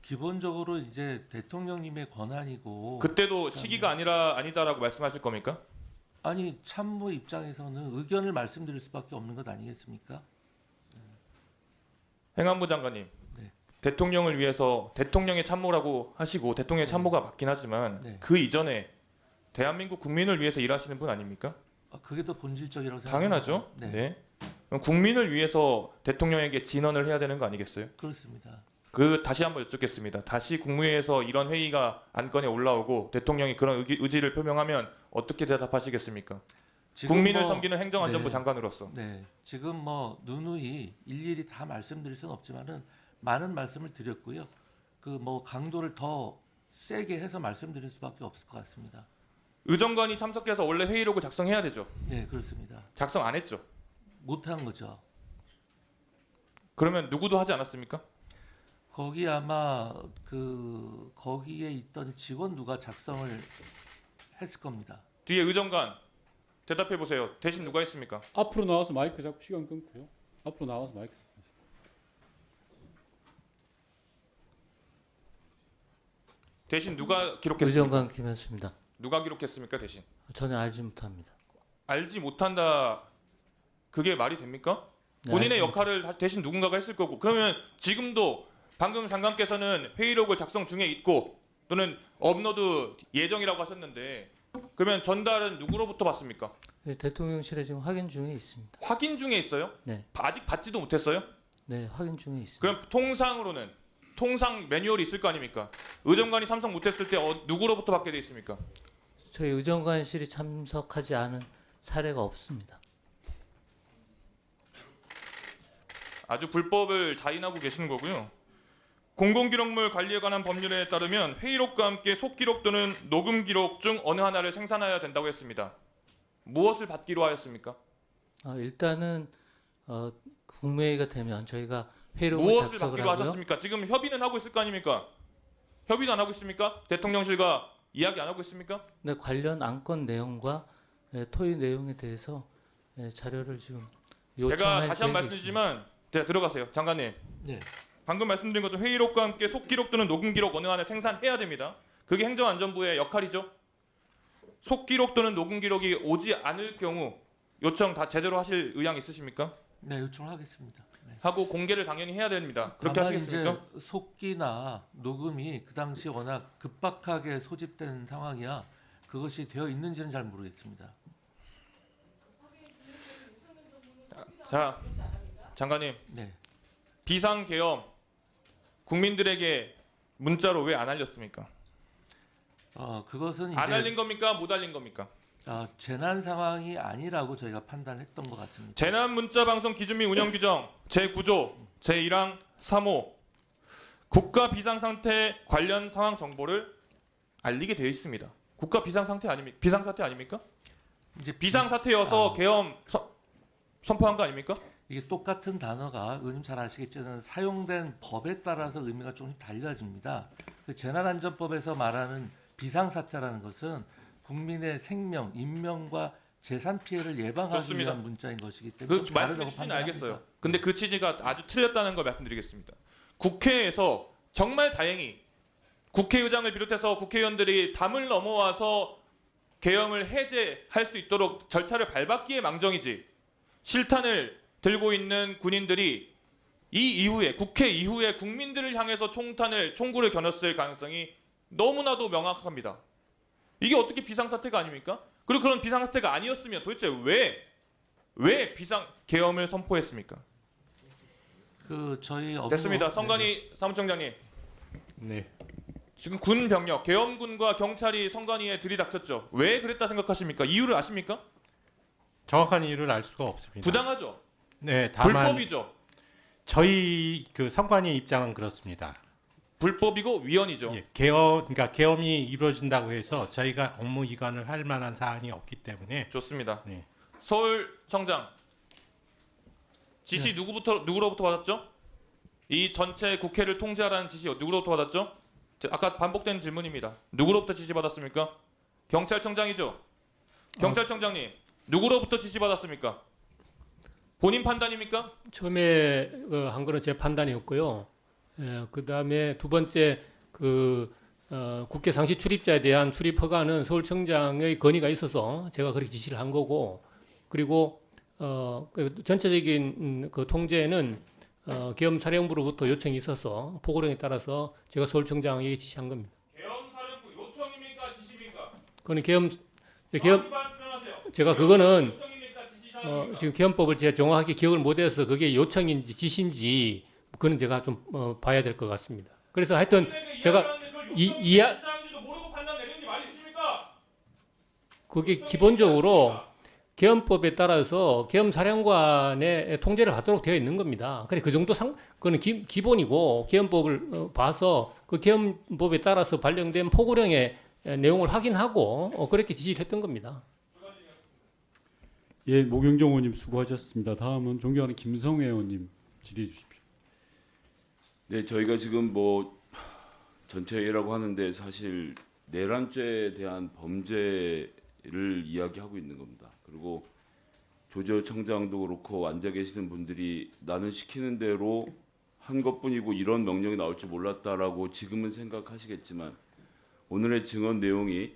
기본적으로 이제 대통령님의 권한이고 그때도 시기가 아니다라고 말씀하실 겁니까? 아니 참모 입장에서는 의견을 말씀드릴 수밖에 없는 것 아니겠습니까? 행안부 장관님, 네. 대통령을 위해서 대통령의 참모라고 하시고 대통령의 참모가 맞긴 하지만 네. 그 이전에 대한민국 국민을 위해서 일하시는 분 아닙니까? 그게 더 본질적이라고 생각합니다. 당연하죠. 네. 네. 그럼 국민을 위해서 대통령에게 진언을 해야 되는 거 아니겠어요? 그렇습니다. 다시 한번 여쭙겠습니다. 다시 국무회의에서 이런 회의가 안건에 올라오고 대통령이 그런 의지를 표명하면 어떻게 대답하시겠습니까? 지금 국민을 뭐- 섬기는 행정안전부 네. 장관으로서. 네, 지금 뭐 누누이 일일이 다 말씀드릴 수는 없지만은 많은 말씀을 드렸고요. 그 뭐 강도를 더 세게 해서 말씀드릴 수밖에 없을 것 같습니다. 의정관이 참석해서 원래 회의록을 작성해야 되죠. 네, 그렇습니다. 작성 안 했죠. 못한 거죠. 그러면 누구도 하지 않았습니까? 거기 아마 거기에 있던 직원 누가 작성을 했을 겁니다. 뒤에 의정관 대답해 보세요. 대신 누가 했습니까? 앞으로 나와서 마이크 잡고 시간 끊고요. 앞으로 나와서 마이크 잡고. 대신 누가 기록했습니까? 의정관 김현수입니다. 누가 기록했습니까? 대신 저는 알지 못합니다. 알지 못한다. 그게 말이 됩니까? 네, 본인의 알지 역할을 대신 누군가가 했을 거고 그러면 지금도 방금 장관께서는 회의록을 작성 중에 있고 또는 업로드 예정이라고 하셨는데 그러면 전달은 누구로부터 받습니까? 네, 대통령실에 지금 확인 중에 있습니다. 확인 중에 있어요? 네. 아직 받지도 못했어요? 네, 확인 중에 있습니다. 그럼 통상으로는 통상 매뉴얼이 있을 거 아닙니까? 의정관이 참석 못했을 때 누구로부터 받게 돼 있습니까? 저희 의정관실이 참석하지 않은 사례가 없습니다. 아주 불법을 자인하고 계시는 거고요. 공공기록물 관리에 관한 법률에 따르면 회의록과 함께 속기록 또는 녹음기록 중 어느 하나를 생산하여야 된다고 했습니다. 무엇을 받기로 하였습니까? 일단은 국무회의가 되면 저희가 회의록을 무엇을 작성을 받기로 하고요. 하셨습니까? 지금 협의는 하고 있을 거 아닙니까? 협의도 안 하고 있습니까? 대통령실과 이야기 안 하고 있습니까? 네, 관련 안건 내용과 토의 내용에 대해서 자료를 지금 제가 요청할 다시 한 번 계획이 있습니다. 말씀드리지만 들어가세요. 장관님. 네. 방금 말씀드린 것처럼 회의록과 함께 속기록 또는 녹음기록 어느 하나 생산해야 됩니다. 그게 행정안전부의 역할이죠. 속기록 또는 녹음기록이 오지 않을 경우 요청 다 제대로 하실 의향 있으십니까? 네, 요청을 하겠습니다. 네. 하고 공개를 당연히 해야 됩니다. 그렇게 다만 하시겠습니까? 이제 속기나 녹음이 그 당시 워낙 급박하게 소집된 상황이야 그것이 되어 있는지는 잘 모르겠습니다. 자, 장관님. 네. 비상계엄 국민들에게 문자로 왜 안 알렸습니까? 그것은 안 이제 알린 겁니까? 못 알린 겁니까? 재난 상황이 아니라고 저희가 판단했던 것 같습니다. 재난 문자 방송 기준 및 운영 규정 제9조 제1항 3호 국가 비상 상태 관련 상황 정보를 알리게 되어 있습니다. 국가 비상 상태 아닙니까? 비상 사태 아닙니까? 이제 비상 사태여서 계엄 선포한 거 아닙니까? 이게 똑같은 단어가 의원님 잘 아시겠지만 사용된 법에 따라서 의미가 조금 달라집니다. 그 재난안전법에서 말하는 비상사태라는 것은 국민의 생명, 인명과 재산 피해를 예방하기 좋습니다. 위한 문자인 것이기 때문에 그 좀 말씀해 다르다고 주시는 판단합니다. 알겠어요. 근데 그 취지가 아주 틀렸다는 걸 말씀드리겠습니다. 국회에서 정말 다행히 국회의장을 비롯해서 국회의원들이 담을 넘어와서 계엄을 해제할 수 있도록 절차를 밟았기에 망정이지 실탄을 들고 있는 군인들이 이 이후에 국회 이후에 국민들을 향해서 총구를 겨눴을 가능성이 너무나도 명확합니다. 이게 어떻게 비상사태가 아닙니까? 그리고 그런 비상사태가 아니었으면 도대체 왜 비상 계엄을 선포했습니까? 저희 업무 됐습니다. 성관이 사무총장님. 네. 지금 군 병력, 계엄군과 경찰이 성관이에 들이닥쳤죠. 왜 그랬다 생각하십니까? 이유를 아십니까? 정확한 이유를 알 수가 없습니다. 부당하죠. 네, 다만 불법이죠. 저희 그 선관위 입장은 그렇습니다. 불법이고 위헌이죠. 예, 그러니까 계엄이 이루어진다고 해서 저희가 업무 이관을 할 만한 사안이 없기 때문에 좋습니다. 네. 서울청장 지시 누구로부터 받았죠? 이 전체 국회를 통제하라는 지시 누구로부터 받았죠? 아까 반복된 질문입니다. 누구로부터 지시 받았습니까? 경찰청장이죠. 경찰청장님 누구로부터 지시 받았습니까? 본인 판단입니까? 처음에 한 거는 제 판단이었고요. 그 다음에 두 번째 국회 상시 출입자에 대한 출입 허가는 서울청장의 건의가 있어서 제가 그렇게 지시를 한 거고, 그리고 그 전체적인 그 통제는 계엄사령부로부터 요청이 있어서 포고령에 따라서 제가 서울청장에게 지시한 겁니다. 계엄사령부 요청입니까? 지시입니까? 그거는 제가 그거는 지금 계엄법을 제가 정확하게 기억을 못해서 그게 요청인지 지시인지 그거는 제가 좀 봐야 될 것 같습니다. 그래서 하여튼 제가 그게 기본적으로 계엄법에 따라서 계엄사령관의 통제를 받도록 되어 있는 겁니다. 그래 그 정도 그거는 기본이고 계엄법을 봐서 그 계엄법에 따라서 발령된 포고령의 내용을 확인하고 그렇게 지시를 했던 겁니다. 예, 모경정 의원님 수고하셨습니다. 다음은 존경하는 김성회 의원님 질의해 주십시오. 네, 저희가 지금 전체 회의라고 하는데 사실 내란죄에 대한 범죄를 이야기하고 있는 겁니다. 그리고 조저청장도 그렇고 앉아 계시는 분들이 나는 시키는 대로 한 것뿐이고 이런 명령이 나올 줄 몰랐다라고 지금은 생각하시겠지만 오늘의 증언 내용이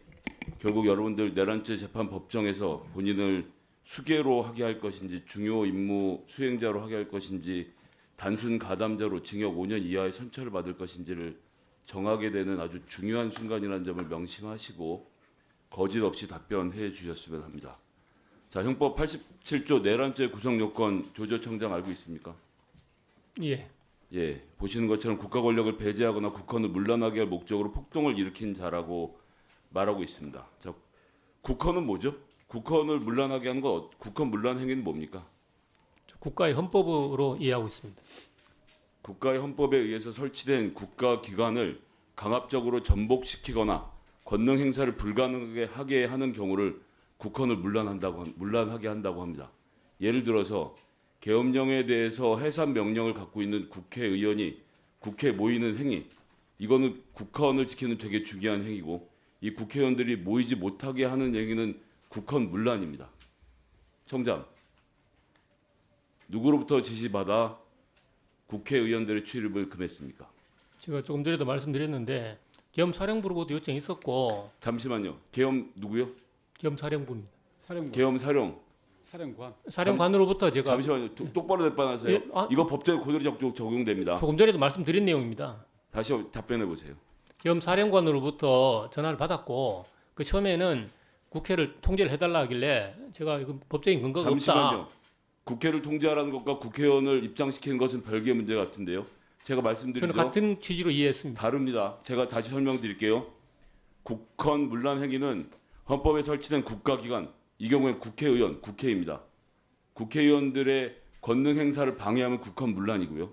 결국 여러분들 내란죄 재판 법정에서 본인을 수괴로 하게 할 것인지 중요 임무 수행자로 하게 할 것인지 단순 가담자로 징역 5년 이하의 선처를 받을 것인지를 정하게 되는 아주 중요한 순간이라는 점을 명심하시고 거짓 없이 답변해 주셨으면 합니다. 자, 형법 87조 내란죄 구성 요건 조저청장 알고 있습니까? 예. 예, 보시는 것처럼 국가 권력을 배제하거나 국헌을 문란하게 할 목적으로 폭동을 일으킨 자라고 말하고 있습니다. 자, 국헌은 뭐죠? 국헌을 문란하게 하는 거 국헌 문란 행위는 뭡니까? 국가의 헌법으로 이해하고 있습니다. 국가의 헌법에 의해서 설치된 국가기관을 강압적으로 전복시키거나 권능 행사를 불가능하게 하게 하는 경우를 국헌을 문란하게 한다고 합니다. 예를 들어서 계엄령에 대해서 해산 명령을 갖고 있는 국회의원이 국회에 모이는 행위, 이거는 국헌을 지키는 되게 중요한 행위고, 이 국회의원들이 모이지 못하게 하는 행위는 국헌 문란입니다. 청장, 누구로부터 지시받아 국회의원들의 출입을 금했습니까? 제가 조금 전에도 말씀드렸는데 계엄사령부로부터 요청이 있었고. 잠시만요. 계엄 누구요? 계엄사령부입니다. 사령관. 계엄 사령. 사령관. 사령관으로부터 제가 잠시만요. 똑바로 대답하세요. 예, 이거 법정에 그대로 적용됩니다. 조금 전에도 말씀드린 내용입니다. 다시 답변해 보세요. 계엄사령관으로부터 전화를 받았고, 그 처음에는 국회를 통제를 해달라 하길래 제가 이거 법적인 근거가 잠시만요. 없다. 국회를 통제하라는 것과 국회의원을 입장시키는 것은 별개의 문제 같은데요. 제가 말씀드리죠. 저는 같은 취지로 이해했습니다. 다릅니다. 제가 다시 설명드릴게요. 국헌 문란 행위는 헌법에 설치된 국가기관, 이 경우에 국회의원, 국회입니다. 국회의원들의 권능 행사를 방해하면 국헌 문란이고요.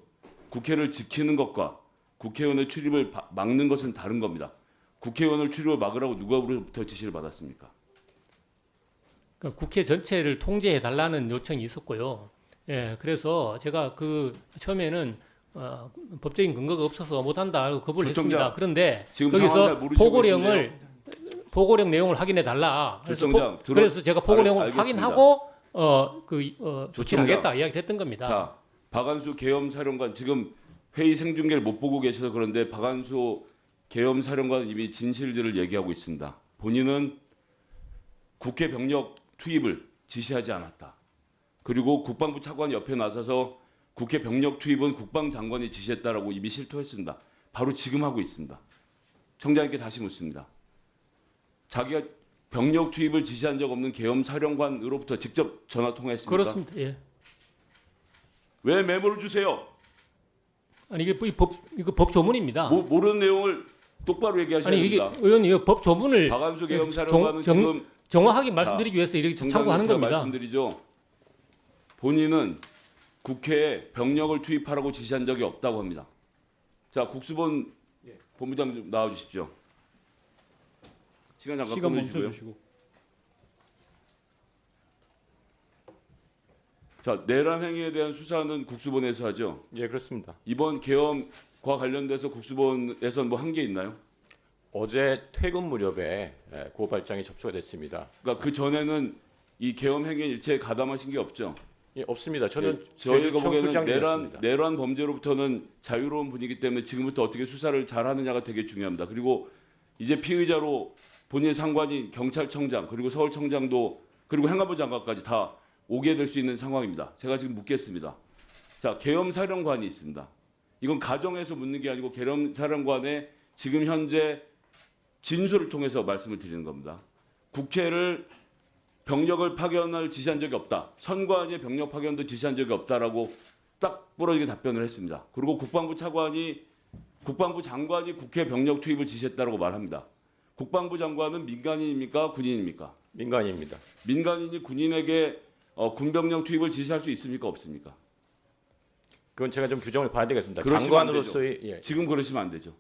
국회를 지키는 것과 국회의원의 출입을 막는 것은 다른 겁니다. 국회의원을 출입을 막으라고 누가부터 지시를 받았습니까? 그러니까 국회 전체를 통제해 달라는 요청이 있었고요. 예, 그래서 제가 그 처음에는 법적인 근거가 없어서 못한다 하고 거부를 결정자, 했습니다. 그런데 지금 상황 잘 거기서 모르시고 보고령 내용을 확인해 달라. 결정장, 그래서 제가 보고령을 알겠습니다. 확인하고 조치를 조청장. 하겠다 이야기했던 겁니다. 자, 박한수 계엄사령관 지금 회의 생중계를 못 보고 계셔서 그런데 박한수 계엄사령관 이미 진실들을 얘기하고 있습니다. 본인은 국회 병력 투입을 지시하지 않았다. 그리고 국방부 차관 옆에 나서서 국회 병력 투입은 국방장관이 지시했다라고 이미 실토했습니다. 바로 지금 하고 있습니다. 청장님께 다시 묻습니다. 자기가 병력 투입을 지시한 적 없는 계엄사령관으로부터 직접 전화 통화했습니까? 그렇습니다. 예. 왜 메모를 주세요? 아니 이거 법 조문입니다. 모르는 내용을 똑바로 얘기하셔야 아니 이게 됩니다. 의원님 이거 법 조문을 박한수 계엄사령관은 지금 정확하게 말씀드리기 위해서 이렇게 참고하는 제가 겁니다. 말씀드리죠. 본인은 국회에 병력을 투입하라고 지시한 적이 없다고 합니다. 자, 국수본 본부장 좀 나와 주십시오. 시간 잠깐 시간 끊어주시고요. 멈춰주시고. 자, 내란 행위에 대한 수사는 국수본에서 하죠. 예, 그렇습니다. 이번 계엄과 관련돼서 국수본에서 뭐 한 게 있나요? 어제 퇴근 무렵에 고발장이 접수가 됐습니다. 그러니까 그 전에는 이 계엄 행위에 일체 가담하신 게 없죠. 예, 없습니다. 저는 저희가 보기에는 청술장이었습니다. 내란 범죄로부터는 자유로운 분이기 때문에 지금부터 어떻게 수사를 잘하느냐가 되게 중요합니다. 그리고 이제 피의자로 본인 상관인 경찰청장 그리고 서울청장도 그리고 행안부 장관까지 다 오게 될 수 있는 상황입니다. 제가 지금 묻겠습니다. 자, 계엄사령관이 있습니다. 이건 가정에서 묻는 게 아니고 계엄사령관의 지금 현재 진술을 통해서 말씀을 드리는 겁니다. 국회를 병력을 파견을 지시한 적이 없다. 선관위의 병력 파견도 지시한 적이 없다라고 딱 부러지게 답변을 했습니다. 그리고 국방부 장관이 국회 병력 투입을 지시했다라고 말합니다. 국방부 장관은 민간인입니까? 군인입니까? 민간인입니다. 민간인이 군인에게 군병력 투입을 지시할 수 있습니까? 없습니까? 그건 제가 좀 규정을 봐야 되겠습니다. 그러시면 안 장관으로서의 예. 지금 그러시면 안 되죠.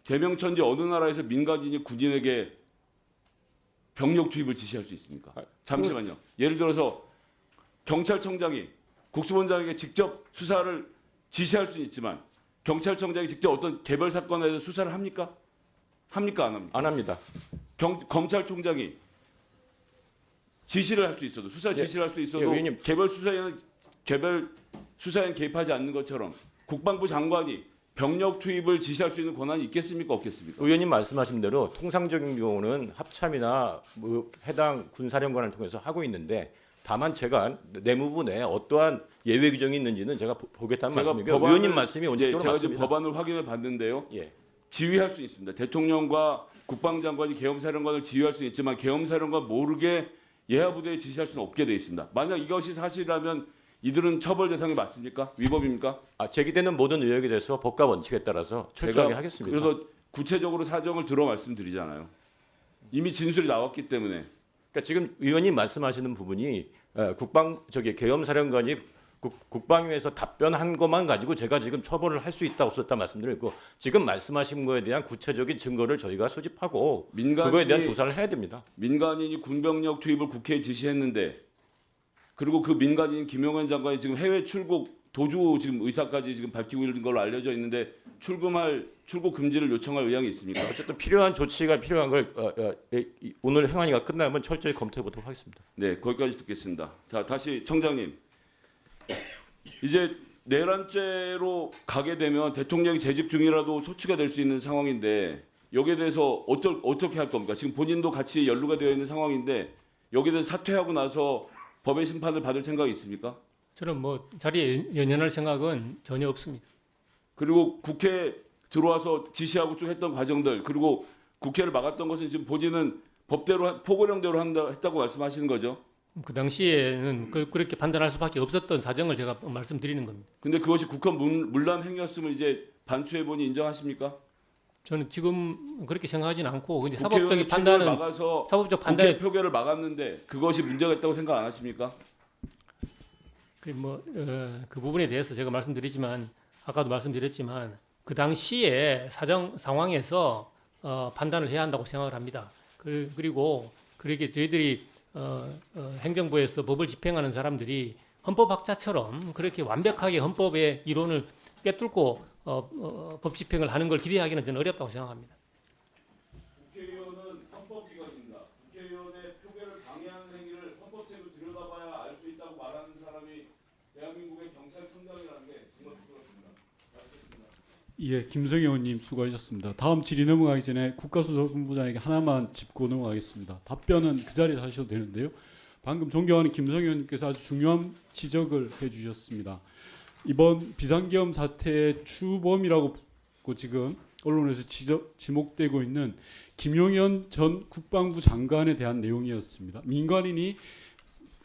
제명천지 어느 나라에서 민간인이 군인에게 병력 투입을 지시할 수 있습니까? 잠시만요. 예를 들어서 경찰청장이 국수본장에게 직접 수사를 지시할 수는 있지만 경찰청장이 직접 어떤 개별 사건에 대해서 수사를 합니까? 합니까? 안 합니까? 안 합니다. 검찰총장이 지시를 할 수 있어도 수사 지시를 할 수 있어도 의원님. 개별 수사에는 개입하지 않는 것처럼 국방부 장관이 병력 투입을 지시할 수 있는 권한이 있겠습니까? 없겠습니까? 의원님 말씀하신 대로 통상적인 경우는 합참이나 뭐 해당 군사령관을 통해서 하고 있는데 다만 제가 내무부에 어떠한 예외 규정이 있는지는 제가 보겠다는 말씀이고요. 의원님 말씀이 원칙적으로 제가 지금 맞습니다. 법안을 확인해 봤는데요. 예. 지휘할 수 있습니다. 대통령과 국방장관이 계엄사령관을 지휘할 수는 있지만 계엄사령관 모르게 예하부대에 지시할 수는 없게 되어 있습니다. 만약 이것이 사실이라면 이들은 처벌 대상이 맞습니까? 위법입니까? 제기되는 모든 의혹에 대해서 법과 원칙에 따라서 철저하게 제가 하겠습니다. 그래서 구체적으로 사정을 들어 말씀드리잖아요. 이미 진술이 나왔기 때문에 그러니까 지금 의원님 말씀하시는 부분이 계엄사령관이 국방위에서 답변한 것만 가지고 제가 지금 처벌을 할 수 있다 없었다 말씀드리고 지금 말씀하신 거에 대한 구체적인 증거를 저희가 수집하고 그거에 대한 조사를 해야 됩니다. 민간인이 군병력 투입을 국회에 지시했는데 그리고 그 민간인 김용현 장관이 지금 해외 출국 도주 지금 의사까지 지금 밝히고 있는 걸로 알려져 있는데 출국 금지를 요청할 의향이 있습니까? 어쨌든 필요한 조치가 필요한 걸 오늘 행안위가 끝나면 철저히 검토해 보도록 하겠습니다. 네, 거기까지 듣겠습니다. 자, 다시 청장님. 이제 내란죄로 가게 되면 대통령이 재직 중이라도 소치가 될 수 있는 상황인데 여기에 대해서 어떻게 할 겁니까? 지금 본인도 같이 연루가 되어 있는 상황인데 여기에 대해서 사퇴하고 나서 법의 심판을 받을 생각이 있습니까? 저는 뭐 자리에 연연할 생각은 전혀 없습니다. 그리고 국회에 들어와서 지시하고 좀 했던 과정들 그리고 국회를 막았던 것은 지금 본인은 법대로 포고령대로 했다고 말씀하시는 거죠? 그 당시에는 그렇게 판단할 수밖에 없었던 사정을 제가 말씀드리는 겁니다. 근데 그것이 국헌 문란 행위였음을 이제 반추해 보니 인정하십니까? 저는 지금 그렇게 생각하지는 않고 근데 국회의원의 사법적인 판단은 막아서 사법적 판단에 국회 표결을 막았는데 그것이 문제가 있다고 생각 안 하십니까? 그 부분에 대해서 제가 말씀드리지만 아까도 말씀드렸지만 그 당시에 상황에서 판단을 해야 한다고 생각을 합니다. 그리고 그렇게 저희들이 행정부에서 법을 집행하는 사람들이 헌법학자처럼 그렇게 완벽하게 헌법의 이론을 꿰뚫고 법 집행을 하는 걸 기대하기는 저는 어렵다고 생각합니다. 국회의원은 헌법기관입니다. 국회의원의 표결을 방해하는 행위를 헌법책을 들여다봐야 알 수 있다고 말하는 사람이 대한민국의 경찰청장이라는 게 정말 부끄럽습니다. 예, 김성희 의원님 수고하셨습니다. 다음 질의 넘어가기 전에 국가수사본부장에게 하나만 짚고 넘어가겠습니다. 답변은 그 자리에서 하셔도 되는데요. 방금 존경하는 김성희 의원님께서 아주 중요한 지적을 해주셨습니다. 이번 비상계엄 사태의 주범이라고 지금 언론에서 지목되고 있는 김용현 전 국방부 장관에 대한 내용이었습니다. 민간인이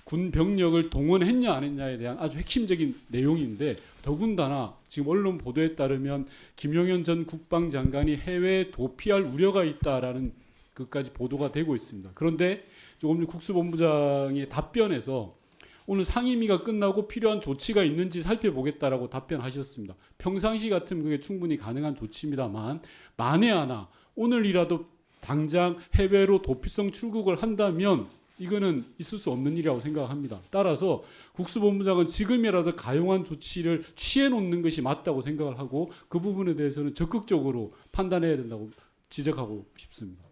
군 병력을 동원했냐 안 했냐에 대한 아주 핵심적인 내용인데 더군다나 지금 언론 보도에 따르면 김용현 전 국방장관이 해외에 도피할 우려가 있다라는 것까지 보도가 되고 있습니다. 그런데 조금 전 국수본부장의 답변에서 오늘 상임위가 끝나고 필요한 조치가 있는지 살펴보겠다라고 답변하셨습니다. 평상시 같으면 그게 충분히 가능한 조치입니다만 만에 하나 오늘이라도 당장 해외로 도피성 출국을 한다면 이거는 있을 수 없는 일이라고 생각합니다. 따라서 국수본부장은 지금이라도 가용한 조치를 취해 놓는 것이 맞다고 생각을 하고 그 부분에 대해서는 적극적으로 판단해야 된다고 지적하고 싶습니다.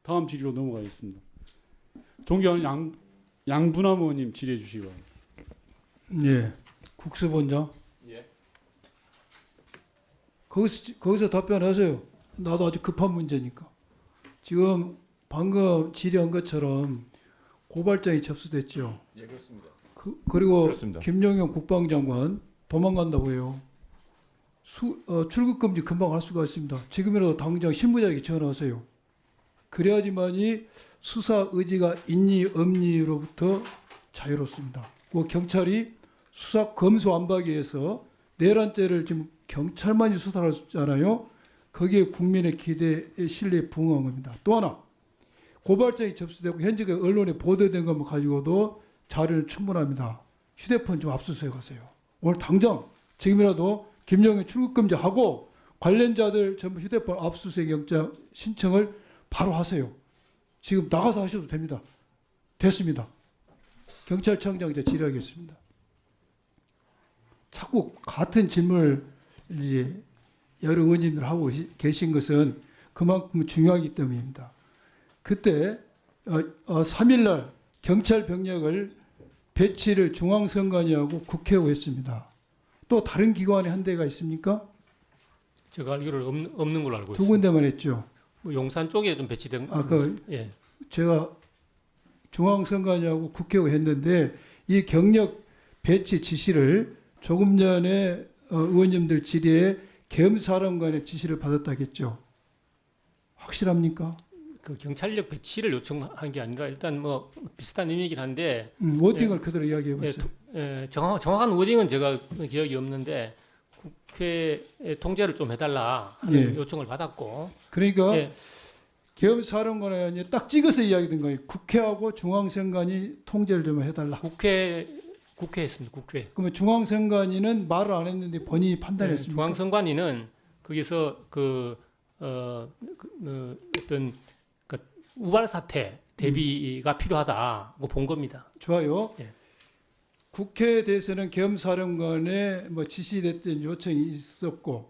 다음 질의로 넘어가겠습니다. 존경하는 양분남 의원님 질의해 주시기 바랍니다. 예, 국수본장. 예. 거기서 답변하세요. 나도 아주 급한 문제니까. 지금 방금 질의한 것처럼 고발장이 접수됐죠. 예, 그렇습니다. 그리고 그렇습니다. 김용현 국방장관 도망간다고 해요. 출국금지 금방 할 수가 있습니다. 지금이라도 당장 신부장에게 전화하세요. 그래야지만이 수사 의지가 있니 없니로부터 자유롭습니다. 그 경찰이 수사 검수 안박에 의해서 내란죄를 지금 경찰만이 수사를 하잖아요. 거기에 국민의 기대의 신뢰에 부응한 겁니다. 또 하나 고발장이 접수되고 현재 언론에 보도된 것만 가지고도 자료는 충분합니다. 휴대폰 좀 압수수색하세요. 오늘 당장 지금이라도 김용현 출국금지하고 관련자들 전부 휴대폰 압수수색 영장 신청을 바로 하세요. 지금 나가서 하셔도 됩니다. 됐습니다. 경찰청장 이제 질의하겠습니다. 자꾸 같은 질문을 이제 여러 의원님들 하고 계신 것은 그만큼 중요하기 때문입니다. 그때 3일날 경찰 병력을 배치를 중앙선관위하고 국회하고 했습니다. 또 다른 기관에 한 데가 있습니까? 제가 알기로는 없는 걸로 알고 두 있습니다. 군데만 했죠. 뭐 용산 쪽에 좀 배치된 예. 제가 중앙선관위하고 국회하고 했는데 이 경력 배치 지시를 조금 전에 의원님들 질의에 계엄사령관의 지시를 받았다겠죠. 확실합니까? 그 경찰력 배치를 요청한 게 아니라 일단 뭐 비슷한 의미이긴 한데 워딩을 그대로 이야기해 보세요. 정확한 워딩은 제가 기억이 없는데 국회 통제를 좀 해달라 하는 요청을 받았고 그러니까 계엄사령관이 딱 찍어서 이야기된 거예요. 국회하고 중앙선관위 통제를 좀 해달라. 국회 국회였습니다. 국회. 그러면 중앙선관위는 말을 안 했는데 본인이 네, 판단했습니까? 중앙선관위는 거기서 어떤 그 우발 사태 대비가 필요하다고 본 겁니다. 좋아요. 예. 국회에 대해서는 계엄사령관의 뭐 지시됐던 요청이 있었고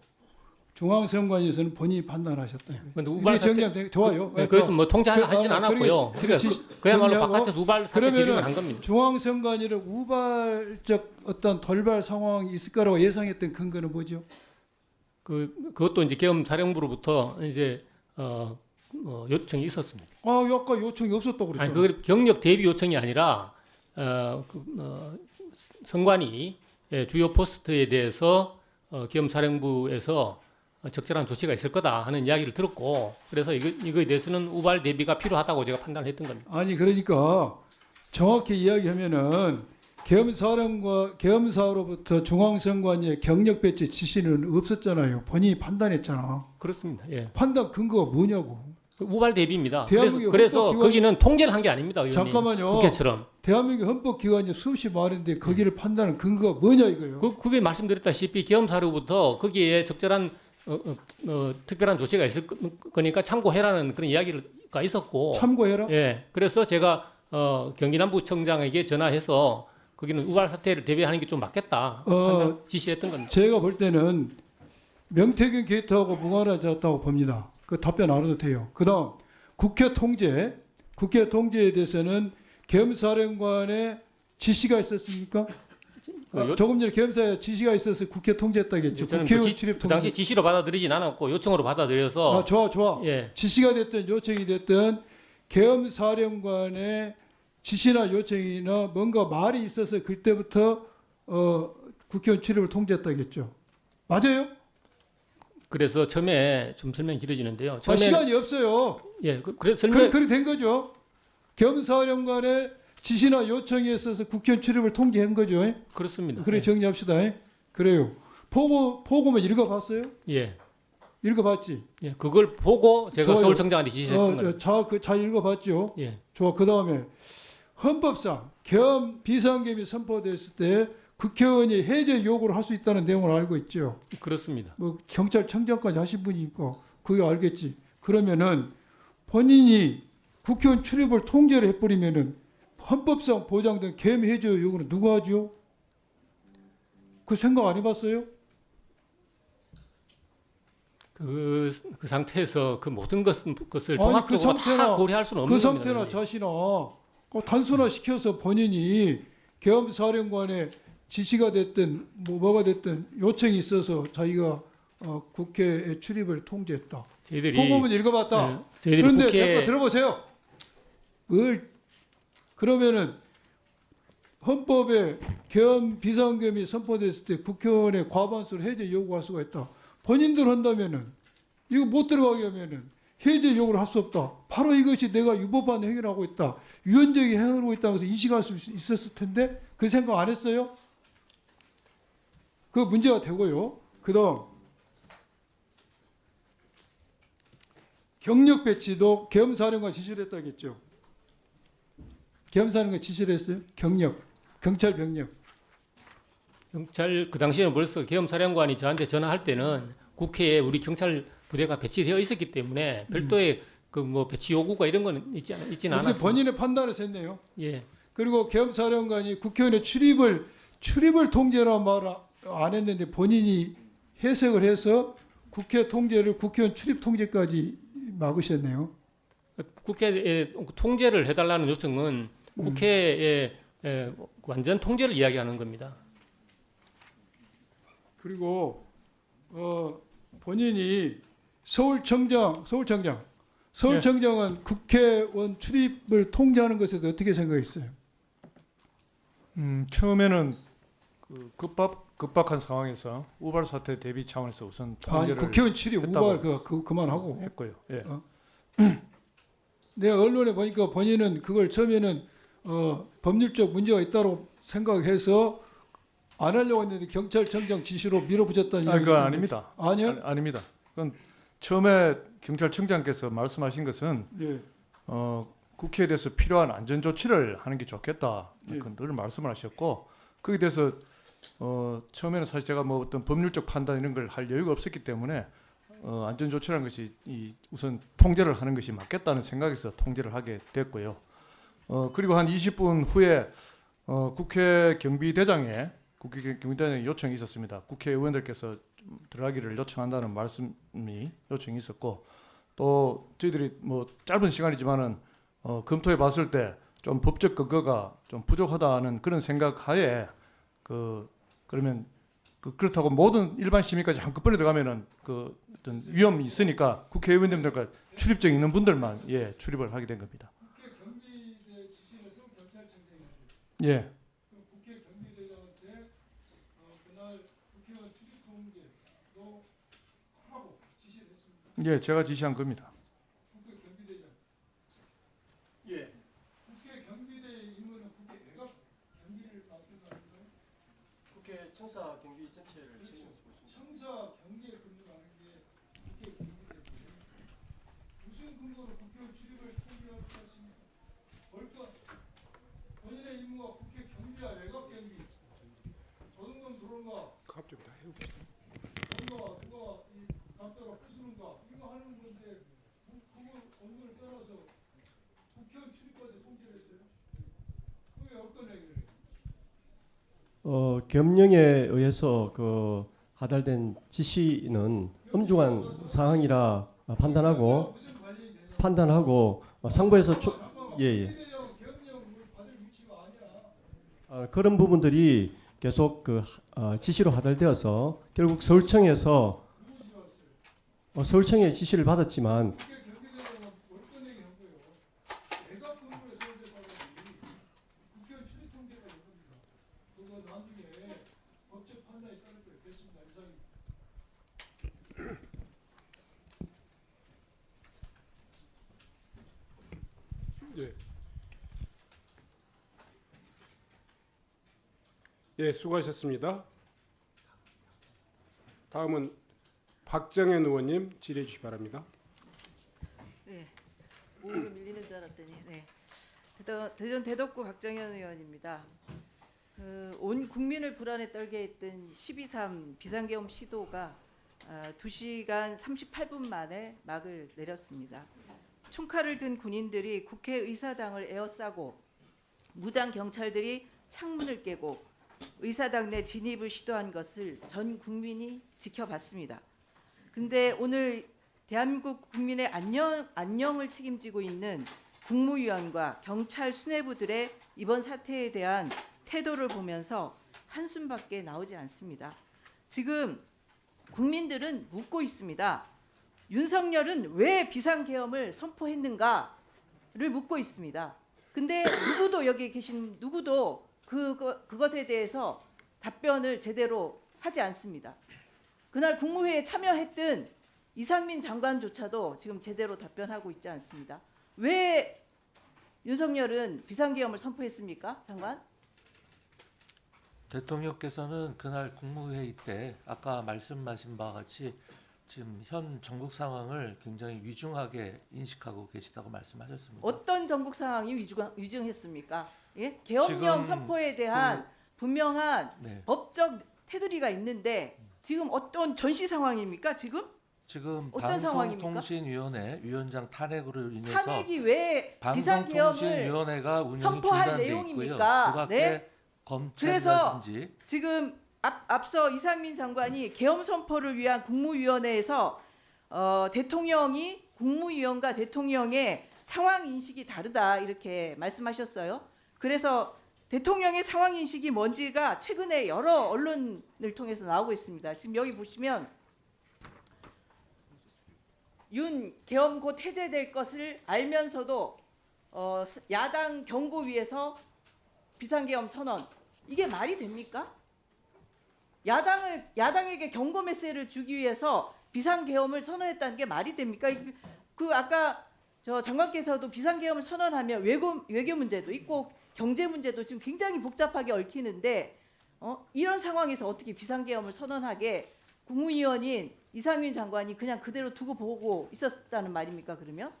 중앙선관위에서는 본인이 판단하셨다. 근데 우발 사태 정리하면 좋아요. 그래서 뭐 통제하진 않았고요. 그러니까 그야말로 정리하고 바깥에서 우발 사태 그러면은 대비를 한 겁니다. 중앙선관위는 우발적 어떤 돌발 상황이 있을 거라고 예상했던 근거는 뭐죠? 그것도 이제 계엄사령부로부터 이제 요청이 있었습니다. 아, 아까 요청이 없었다고 그랬잖아요. 아니 그 경력 대비 요청이 아니라 선관위 주요 포스트에 대해서 계엄사령부에서 적절한 조치가 있을 거다 하는 이야기를 들었고 그래서 이거에 대해서는 우발 대비가 필요하다고 제가 판단을 했던 겁니다. 아니 그러니까 정확히 이야기하면은 계엄사로부터 중앙선관위의 경력 배치 지시는 없었잖아요. 본인이 판단했잖아. 그렇습니다. 예. 판단 근거가 뭐냐고. 우발 대비입니다. 대한민국 그래서 헌법기관- 거기는 통제를 한 게 아닙니다. 의원님. 잠깐만요. 국회처럼. 대한민국 헌법기관이 수없이 많은데 거기를 판단하는 근거가 뭐냐 이거예요. 그게 말씀드렸다시피 계엄사로부터 거기에 적절한 특별한 조치가 있을 거니까 참고해라는 그런 이야기가 있었고. 참고해라. 예. 그래서 제가 경기남부청장에게 전화해서 거기는 우발 사태를 대비하는 게 좀 맞겠다 지시했던 겁니다. 제가 볼 때는 명태균 게이트하고 무관하다고 봅니다. 그 답변 안 해도 돼요. 그다음 국회 통제에 대해서는 계엄사령관의 지시가 있었습니까? 조금 전에 계엄사에 지시가 있어서 국회 통제했다겠죠. 저는 국회의원 출입 그 통제. 당시 지시로 받아들이진 않았고 요청으로 받아들여서 아, 좋아. 예. 지시가 됐든 요청이 됐든 계엄사령관의 지시나 요청이나 뭔가 말이 있어서 그때부터 국회의원 출입을 통제했다겠죠. 맞아요? 그래서 처음에 좀 설명이 길어지는데요. 시간이 없어요. 예, 그래서 설명 그렇게 된 거죠. 계엄사령관의 지시나 요청에 있어서 국회의원 출입을 통제한 거죠. 그렇습니다. 그래 예. 정리합시다. 그래요. 보고만 읽어봤어요? 예. 읽어봤지. 예, 그걸 보고 제가 좋아요. 서울청장한테 지시했던 겁니다. 잘 읽어봤죠. 예. 좋아. 그 다음에 헌법상 계엄 비상계엄이 선포됐을 때 국회의원이 해제 요구를 할 수 있다는 내용을 알고 있죠. 그렇습니다. 뭐 경찰청장까지 하신 분이니까 그게 알겠지. 그러면은 본인이 국회의원 출입을 통제를 해버리면은 헌법상 보장된 계엄 해제 요구는 누가 하죠? 그 생각 안 해봤어요? 그 상태에서 그 모든 것을 아니, 종합적으로 다 고려할 수는 없는 그 겁니다. 상태나 자신아 단순화 시켜서 본인이 계엄사령관의 지시가 됐든 뭐가 됐든 요청이 있어서 자기가 국회에 출입을 통제했다. 저희들이 보고문 읽어봤다. 네, 저희들이 그런데 국회 잠깐 들어보세요. 그러면은 헌법에 계엄 비상계엄이 선포됐을 때 국회의원의 과반수를 해제 요구할 수가 있다. 본인들 한다면은 이거 못 들어가게 하면은 해제 요구를 할 수 없다. 바로 이것이 내가 위법한 행위를 하고 있다. 위헌적인 행위를 하고 있다고 해서 인식할 수 있었을 텐데 그 생각 안 했어요? 그 문제가 되고요. 그다음 경력 배치도 계엄사령관 지시를 했다겠죠. 계엄사령관 지시를 했어요. 경찰 병력. 경찰 그 당시에는 벌써 계엄사령관이 저한테 전화할 때는 국회에 우리 경찰 부대가 배치되어 있었기 때문에 별도의 그 뭐 배치 요구가 이런 거는 있지는 무슨 않았습니다. 본인의 판단에서 했네요. 예. 그리고 계엄사령관이 국회의원의 출입을 통제라 말 안 했는데 본인이 해석을 해서 국회 통제를 국회의원 출입 통제까지 막으셨네요. 국회에 통제를 해달라는 요청은 국회의 완전 통제를 이야기하는 겁니다. 그리고 본인이 서울청장은 국회의원 출입을 통제하는 것에 대해서 어떻게 생각했어요? 처음에는 그 급박한 상황에서 우발 사태 대비 차원에서 우선 통제를 국회의원 출입 우발 그만하고 했고요. 예. 내가 언론에 보니까 본인은 그걸 처음에는 법률적 문제가 있다고 생각해서 안 하려고 했는데 경찰청장 지시로 밀어붙였다는 이야기. 그거 아닙니다. 아니요? 아닙니다. 그건 처음에 경찰청장께서 말씀하신 것은 예. 국회에 대해서 필요한 안전 조치를 하는 게 좋겠다. 예. 늘 말씀을 하셨고 거기에 대해서 처음에는 사실 제가 뭐 어떤 법률적 판단 이런 걸 할 여유가 없었기 때문에 안전 조치라는 것이 우선 통제를 하는 것이 맞겠다는 생각에서 통제를 하게 됐고요. 그리고 한 20분 후에 국회 경비대장에 요청이 있었습니다. 국회의원들께서 좀 들어가기를 요청한다는 말씀이 요청이 있었고, 또 저희들이 뭐 짧은 시간이지만은 검토해 봤을 때 좀 법적 근거가 좀 부족하다는 그런 생각하에 그러면 그렇다고 모든 일반 시민까지 한꺼번에 들어가면은 어떤 위험이 있으니까 국회의원님들과 출입증 있는 분들만 출입을 하게 된 겁니다. 국회 경비대 지시를 서울경찰청장이 하죠. 예. 그럼 국회 경비대장한테 그날 국회의원 출입 통제도 하라고 지시를 했습니다. 예, 제가 지시한 겁니다. 국회 경비대장. 예. 국회 경비대 임무는 국회 외곽 경비를 맡는 거 아닌가요? 국회 청사 경비 전체를 책임지고 있습니다. 청사 경비에 근무하는 게 국회 경비대인데 무슨 근거로 국회 출입을 통제할 수 있습니까? 벌써 본인의 임무가 국회 경비와 외곽 경비. 저 정도는 들어온가? 갑자기 다 해봅시다. 누가 이 담벼락 부수는가? 이거 하는 건데 그거 업무를 떠나서 국회의원 출입까지 통제를 했어요. 그게 어떤 얘기를 해요? 겸령에 의해서 하달된 지시는 엄중한 사항이라 판단하고 상부에서 그런 부분들이 계속 지시로 하달되어서 결국 서울청에 지시를 받았지만 예, 수고하셨습니다. 다음은 박정현 의원님 질의해 주시기 바랍니다. 네, 오후로 밀리는 줄 알았더니 대전 대덕구 박정현 의원입니다. 온 국민을 불안에 떨게 했던 12.3 비상계엄 시도가 2시간 38분 만에 막을 내렸습니다. 총칼을 든 군인들이 국회의사당을 에워싸고 무장 경찰들이 창문을 깨고 의사당 내 진입을 시도한 것을 전 국민이 지켜봤습니다. 근데 오늘 대한민국 국민의 안녕을 책임지고 있는 국무위원과 경찰 수뇌부들의 이번 사태에 대한 태도를 보면서 한숨밖에 나오지 않습니다. 지금 국민들은 묻고 있습니다. 윤석열은 왜 비상계엄을 선포했는가를 묻고 있습니다. 근데 누구도 여기 계신 누구도 그것에 대해서 답변을 제대로 하지 않습니다. 그날 국무회의에 참여했던 이상민 장관조차도 지금 제대로 답변하고 있지 않습니다. 왜 윤석열은 비상계엄을 선포했습니까, 장관? 대통령께서는 그날 국무회의 때 아까 말씀하신 바와 같이 지금 현 전국 상황을 굉장히 위중하게 인식하고 계시다고 말씀하셨습니다. 어떤 전국 상황이 위중했습니까? 예? 계엄령 선포에 대한 분명한 법적 테두리가 있는데 지금 어떤 전시 상황입니까? 지금 어떤 상황입니까? 방송통신위원회 위원장 탄핵으로 인해서 탄핵이 왜 비상계엄을 방송통신위원회가 운영이 선포할 중단돼 내용입니까? 있고요. 그 밖에 네? 그래서 검찰이라든지 지금 앞서 이상민 장관이 계엄 선포를 위한 국무위원회에서 대통령이 국무위원과 대통령의 상황 인식이 다르다 이렇게 말씀하셨어요. 그래서 대통령의 상황 인식이 뭔지가 최근에 여러 언론을 통해서 나오고 있습니다. 지금 여기 보시면 윤 계엄 곧 해제될 것을 알면서도 야당 경고위에서 비상계엄 선언, 이게 말이 됩니까? 야당에게 경고 메시지를 주기 위해서 비상계엄을 선언했다는 게 말이 됩니까? 아까 저 장관께서도 비상계엄을 선언하면 외교 문제도 있고 경제 문제도 지금 굉장히 복잡하게 얽히는데 이런 상황에서 어떻게 비상계엄을 선언하게 국무위원인 이상민 장관이 그냥 그대로 두고 보고 있었다는 말입니까, 그러면?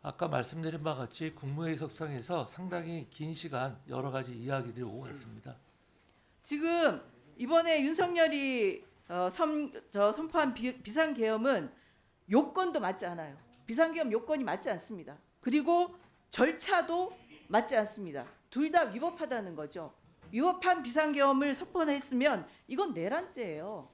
아까 말씀드린 바와 같이 국무회의 석상에서 상당히 긴 시간 여러 가지 이야기들이 오고 갔습니다. 지금 이번에 윤석열이 선포한 비상계엄은 요건도 맞지 않아요. 비상계엄 요건이 맞지 않습니다. 그리고 절차도 맞지 않습니다. 둘 다 위법하다는 거죠. 위법한 비상계엄을 선포했으면 이건 내란죄예요.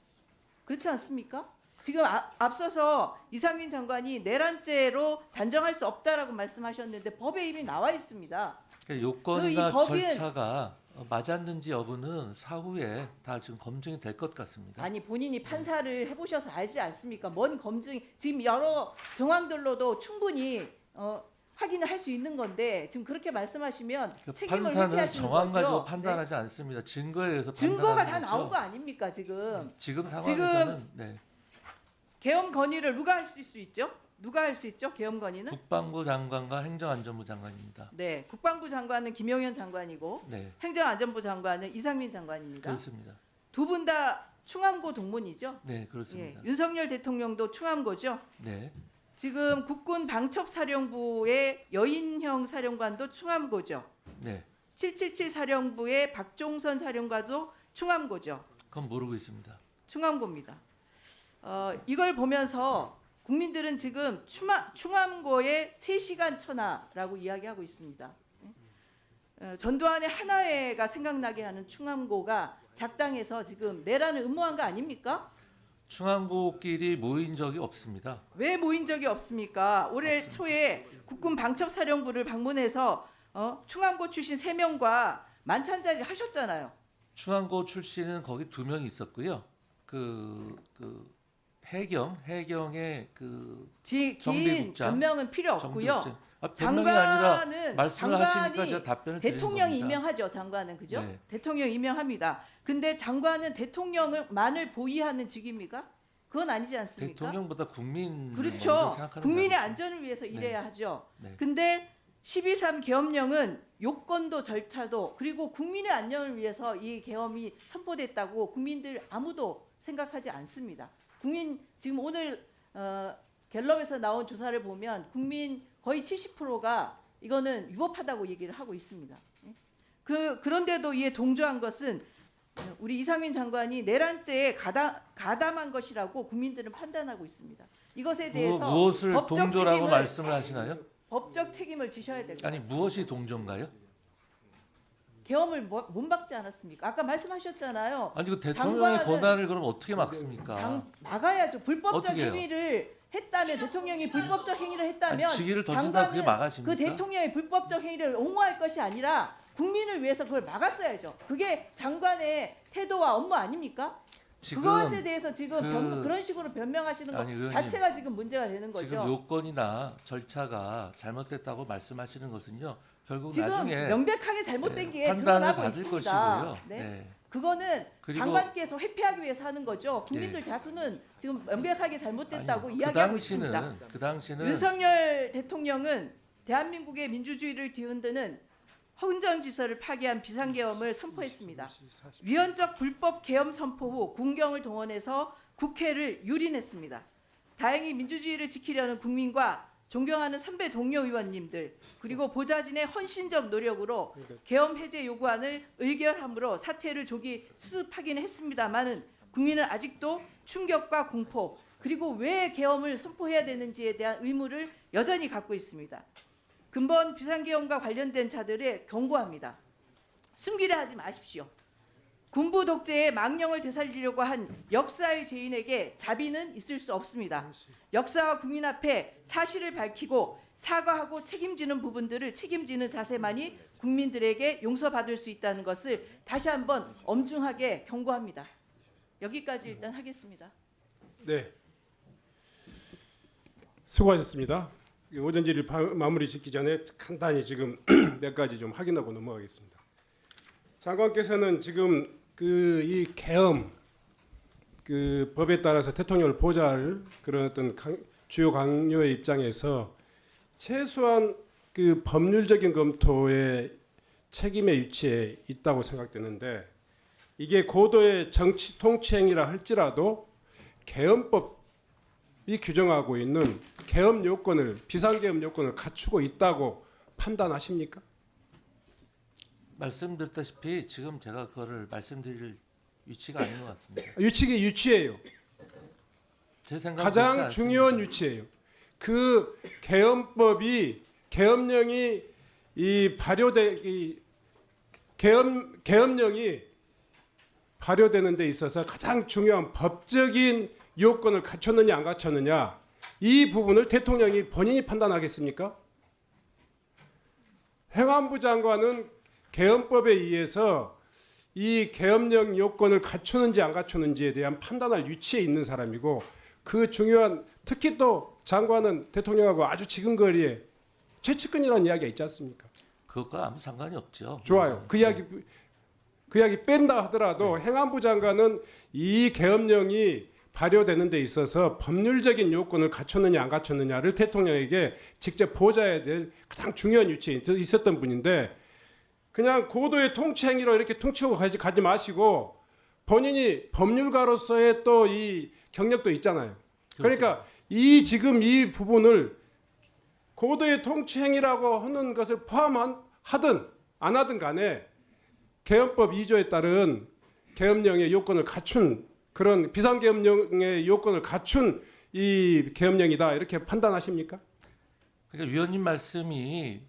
그렇지 않습니까? 지금 앞서서 이상민 장관이 내란죄로 단정할 수 없다라고 말씀하셨는데 법에 이미 나와 있습니다. 그러니까 요건이나 이 법은- 절차가 맞았는지 여부는 사후에 다 지금 검증이 될 것 같습니다. 아니 본인이 판사를 해보셔서 알지 않습니까? 뭔 검증이 지금 여러 정황들로도 충분히 확인을 할 수 있는 건데 지금 그렇게 말씀하시면 책임을 판사는 회피하시는 정황 거죠. 가지고 판단하지 않습니다. 증거에 의해서 증거가 다 판단하는 나온 거죠. 거 아닙니까 지금? 지금 상황에서는 네. 계엄 건의를 누가 할 수 있죠? 누가 할 수 있죠? 계엄 건의는? 국방부 장관과 행정안전부 장관입니다. 네, 국방부 장관은 김용현 장관이고 네, 행정안전부 장관은 이상민 장관입니다. 그렇습니다. 두 분 다 충암고 동문이죠? 네, 예, 그렇습니다. 윤석열 대통령도 충암고죠? 네, 지금 국군 방첩사령부의 여인형 사령관도 충암고죠. 네, 777 사령부의 박종선 사령관도 충암고죠. 그건 모르고 있습니다. 충암고입니다. 이걸 보면서 국민들은 지금 충암고의 3시간 천하라고 이야기하고 있습니다. 전두환의 하나회가 생각나게 하는 충암고가 작당해서 지금 내란을 음모한 거 아닙니까? 충암고끼리 모인 적이 없습니다. 왜 모인 적이 없습니까? 올해 초에 국군 방첩사령부를 방문해서 충암고 출신 3명과 만찬자리를 하셨잖아요. 충암고 출신은 거기 2명이 있었고요. 해경의 긴 정비국장, 변명은 필요 없고요. 변명이 아니라 장관은 말씀을 하시니까 제가 답변을 드리는 대통령이 겁니다. 임명하죠. 장관은 그죠? 네. 대통령이 임명합니다. 근데 장관은 대통령만을 보위하는 직입니까? 그건 아니지 않습니까? 대통령보다 국민 그렇죠. 국민의 안전을 위해서 일해야 하죠. 네. 근데 12.3 계엄령은 요건도 절차도 그리고 국민의 안녕을 위해서 이 계엄이 선포됐다고 국민들 아무도 생각하지 않습니다. 국민 지금 오늘 갤럽에서 나온 조사를 보면 국민 거의 70%가 이거는 위법하다고 얘기를 하고 있습니다. 그런데도 이에 동조한 것은 우리 이상민 장관이 내란죄에 가담한 것이라고 국민들은 판단하고 있습니다. 이것에 대해서 무엇을 법적 동조라고 책임을- 말씀을 하시나요? 법적 책임을 지셔야 될 것 아니 같습니다. 무엇이 동조인가요? 계엄을 못 막지 않았습니까? 아까 말씀하셨잖아요. 아니 그 대통령의 장관은- 권한을 그럼 어떻게 막습니까? 막아야죠. 불법적 어떻게 해요? 행위를 했다면 대통령이 불법적 행위를 했다면 아니, 직위를 던진다 그게 장관은 막아집니까? 그 대통령의 불법적 행위를 옹호할 것이 아니라 국민을 위해서 그걸 막았어야죠. 그게 장관의 태도와 업무 아닙니까? 지금 그것에 대해서 지금 그- 그런 식으로 변명하시는 것 아니, 의원님, 자체가 지금 문제가 되는 거죠. 지금 요건이나 절차가 잘못됐다고 말씀하시는 것은요. 결국 지금 나중에 명백하게 잘못된 게 판단을 드러나고 받을 있습니다. 것이고요. 네. 네. 그거는 그리고- 장관께서 회피하기 위해서 하는 거죠. 국민들 네. 다수는 지금 명백하게 잘못됐다고 아니, 이야기하고 있습니다. 그 당시는 윤석열 대통령은 대한민국의 민주주의를 뒤흔드는 헌정질서를 파괴한 비상계엄을 선포했습니다. 위헌적 불법 계엄 선포 후 군경을 동원해서 국회를 유린했습니다. 다행히 민주주의를 지키려는 국민과 존경하는 선배 동료 의원님들 그리고 보좌진의 헌신적 노력으로 계엄 해제 요구안을 의결함으로 사태를 조기 수습하긴 했습니다만은 국민은 아직도 충격과 공포 그리고 왜 계엄을 선포해야 되는지에 대한 의무를 여전히 갖고 있습니다. 근본 비상계엄과 관련된 자들에 경고합니다. 숨기려 하지 마십시오. 군부 독재의 망령을 되살리려고 한 역사의 죄인에게 자비는 있을 수 없습니다. 역사와 국민 앞에 사실을 밝히고 사과하고 책임지는 부분들을 책임지는 자세만이 국민들에게 용서받을 수 있다는 것을 다시 한번 엄중하게 경고합니다. 여기까지 일단 하겠습니다. 네. 수고하셨습니다. 오전 질의 마무리 짓기 전에 간단히 지금 몇 가지 좀 확인하고 넘어가겠습니다. 장관께서는 지금 이 계엄 법에 따라서 대통령을 보좌할 그런 어떤 주요 강요의 입장에서 최소한 법률적인 검토의 책임의 위치에 있다고 생각되는데 이게 고도의 정치 통치행위라 할지라도 계엄법이 규정하고 있는 계엄 요건을 비상계엄 요건을 갖추고 있다고 판단하십니까? 말씀드렸다시피 지금 제가 그거를 말씀드릴 위치가 아닌 것 같습니다. 유치기 유치예요. 제 생각은 가장 그렇지 중요한 않습니다. 유치예요. 그 계엄법이 계엄령이 이 발효돼 이 계엄령이 발효되는 데 있어서 가장 중요한 법적인 요건을 갖췄느냐 안 갖췄느냐 이 부분을 대통령이 본인이 판단하겠습니까? 행안부 장관은 계엄법에 의해서 이 계엄령 요건을 갖추는지 안 갖추는지에 대한 판단할 위치에 있는 사람이고 그 중요한 특히 또 장관은 대통령하고 아주 지근거리에 최측근이라는 이야기가 있지 않습니까? 그것과 아무 상관이 없죠. 좋아요. 그 이야기 뺀다 하더라도 행안부 장관은 이 계엄령이 발효되는 데 있어서 법률적인 요건을 갖췄느냐 안 갖췄느냐를 대통령에게 직접 보좌해야 될 가장 중요한 위치에 있었던 분인데 그냥 고도의 통치 행위로 이렇게 퉁치고 가지 마시고 본인이 법률가로서의 또 이 경력도 있잖아요. 그러니까 이 지금 이 부분을 고도의 통치 행위라고 하는 것을 포함하든 안 하든 간에 계엄법 2조에 따른 계엄령의 요건을 갖춘 그런 비상계엄령의 요건을 갖춘 이 계엄령이다 이렇게 판단하십니까? 그러니까 위원님 말씀이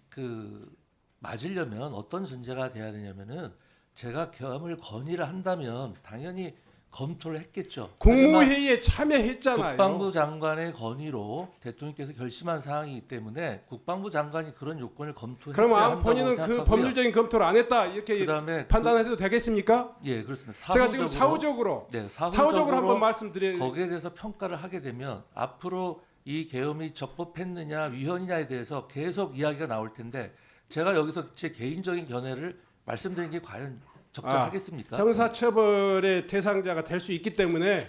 맞으려면 어떤 전제가 돼야 되냐면은 제가 계엄을 건의를 한다면 당연히 검토를 했겠죠. 국무회의에 참여했잖아요. 국방부 장관의 건의로 대통령께서 결심한 사항이기 때문에 국방부 장관이 그런 요건을 검토했어야 그러면 한다고 본인은 생각하고요. 그 법률적인 검토를 안 했다 이렇게 그다음에 판단해도 되겠습니까? 예, 그렇습니다. 제가 지금 사후적으로 한번 말씀드려요. 거기에 대해서 평가를 하게 되면 앞으로 이 계엄이 적법했느냐 위헌이냐에 대해서 계속 이야기가 나올 텐데 제가 여기서 제 개인적인 견해를 말씀드리는 게 과연 적절하겠습니까? 형사처벌의 대상자가 될 수 있기 때문에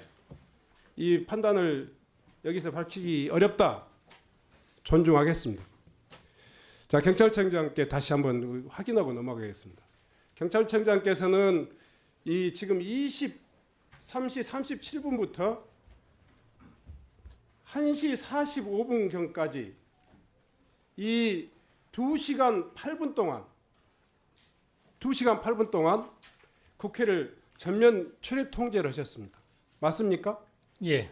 이 판단을 여기서 밝히기 어렵다. 존중하겠습니다. 자, 경찰청장께 다시 한번 확인하고 넘어가겠습니다. 경찰청장께서는 이 지금 3시 37분부터 1시 45분경까지 이 2시간 8분 동안 국회를 전면 출입 통제를 하셨습니다. 맞습니까? 예.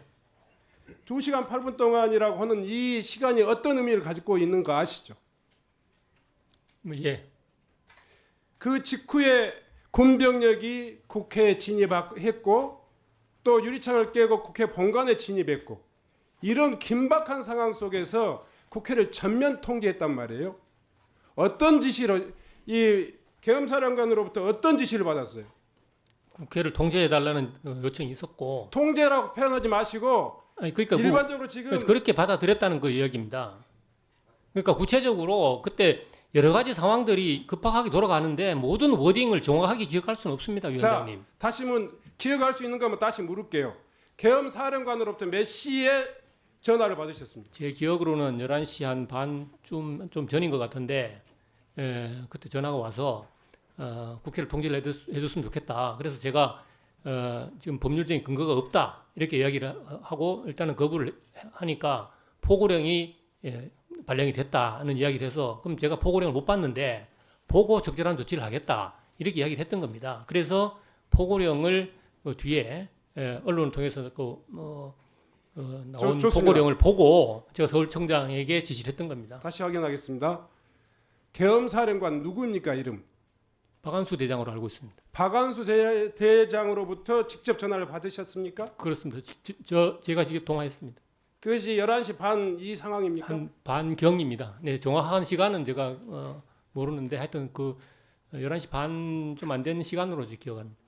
2시간 8분 동안이라고 하는 이 시간이 어떤 의미를 가지고 있는가 아시죠? 예. 그 직후에 군병력이 국회에 진입했고 또 유리창을 깨고 국회 본관에 진입했고 이런 긴박한 상황 속에서 국회를 전면 통제했단 말이에요. 어떤 지시로 이 계엄사령관으로부터 어떤 지시를 받았어요? 국회를 통제해달라는 요청이 있었고 통제라고 표현하지 마시고 그러니까 일반적으로 지금 그렇게 받아들였다는 그 이야기입니다. 그러니까 구체적으로 그때 여러 가지 상황들이 급박하게 돌아가는데 모든 워딩을 정확하게 기억할 수는 없습니다, 위원장님. 자, 다시면 기억할 수 있는 거면 다시 물을게요. 계엄사령관으로부터 몇 시에 전화를 받으셨습니까? 제 기억으로는 11시 한 반쯤 좀 전인 것 같은데 그때 전화가 와서 국회를 통제를 해줬으면 좋겠다. 그래서 제가 지금 법률적인 근거가 없다 이렇게 이야기를 하고 일단은 거부를 하니까 포고령이 발령이 됐다는 이야기를 해서 그럼 제가 포고령을 못 받는데 보고 적절한 조치를 하겠다 이렇게 이야기를 했던 겁니다. 그래서 포고령을 뒤에 언론을 통해서 나온 좋습니다. 포고령을 보고 제가 서울청장에게 지시를 했던 겁니다. 다시 확인하겠습니다. 계엄사령관 누구입니까 이름? 박한수 대장으로 알고 있습니다. 박한수 대장으로부터 직접 전화를 받으셨습니까? 그렇습니다. 제가 직접 통화했습니다. 그것이 11시 반 이 상황입니까? 한 반경입니다. 네, 정확한 시간은 제가 모르는데 하여튼 그 11시 반 좀 안 되는 시간으로 기억합니다.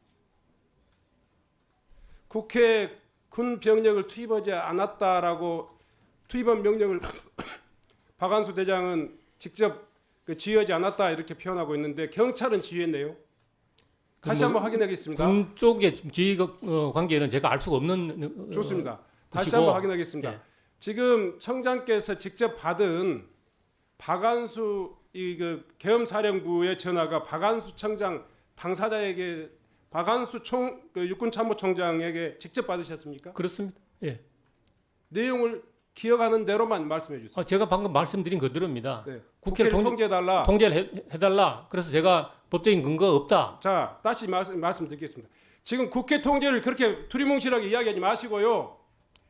국회 군 병력을 투입하지 않았다라고 투입한 명령을 박한수 대장은 직접 지휘하지 않았다 이렇게 표현하고 있는데 경찰은 지휘했네요. 다시 한번 확인하겠습니다. 군 쪽의 지휘 관계는 제가 알 수가 없는 좋습니다. 다시 것이고, 한번 확인하겠습니다. 네. 지금 청장께서 직접 받은 박한수 계엄사령부의 전화가 박한수 청장 당사자에게 박한수 육군참모총장에게 직접 받으셨습니까? 그렇습니다. 예. 내용을 기억하는 대로만 말씀해 주세요. 제가 방금 말씀드린 그대로입니다. 네. 국회를 통제해달라. 통제를 해달라. 그래서 제가 법적인 근거가 없다. 자, 다시 말씀드리겠습니다. 지금 국회 통제를 그렇게 두리뭉실하게 이야기하지 마시고요.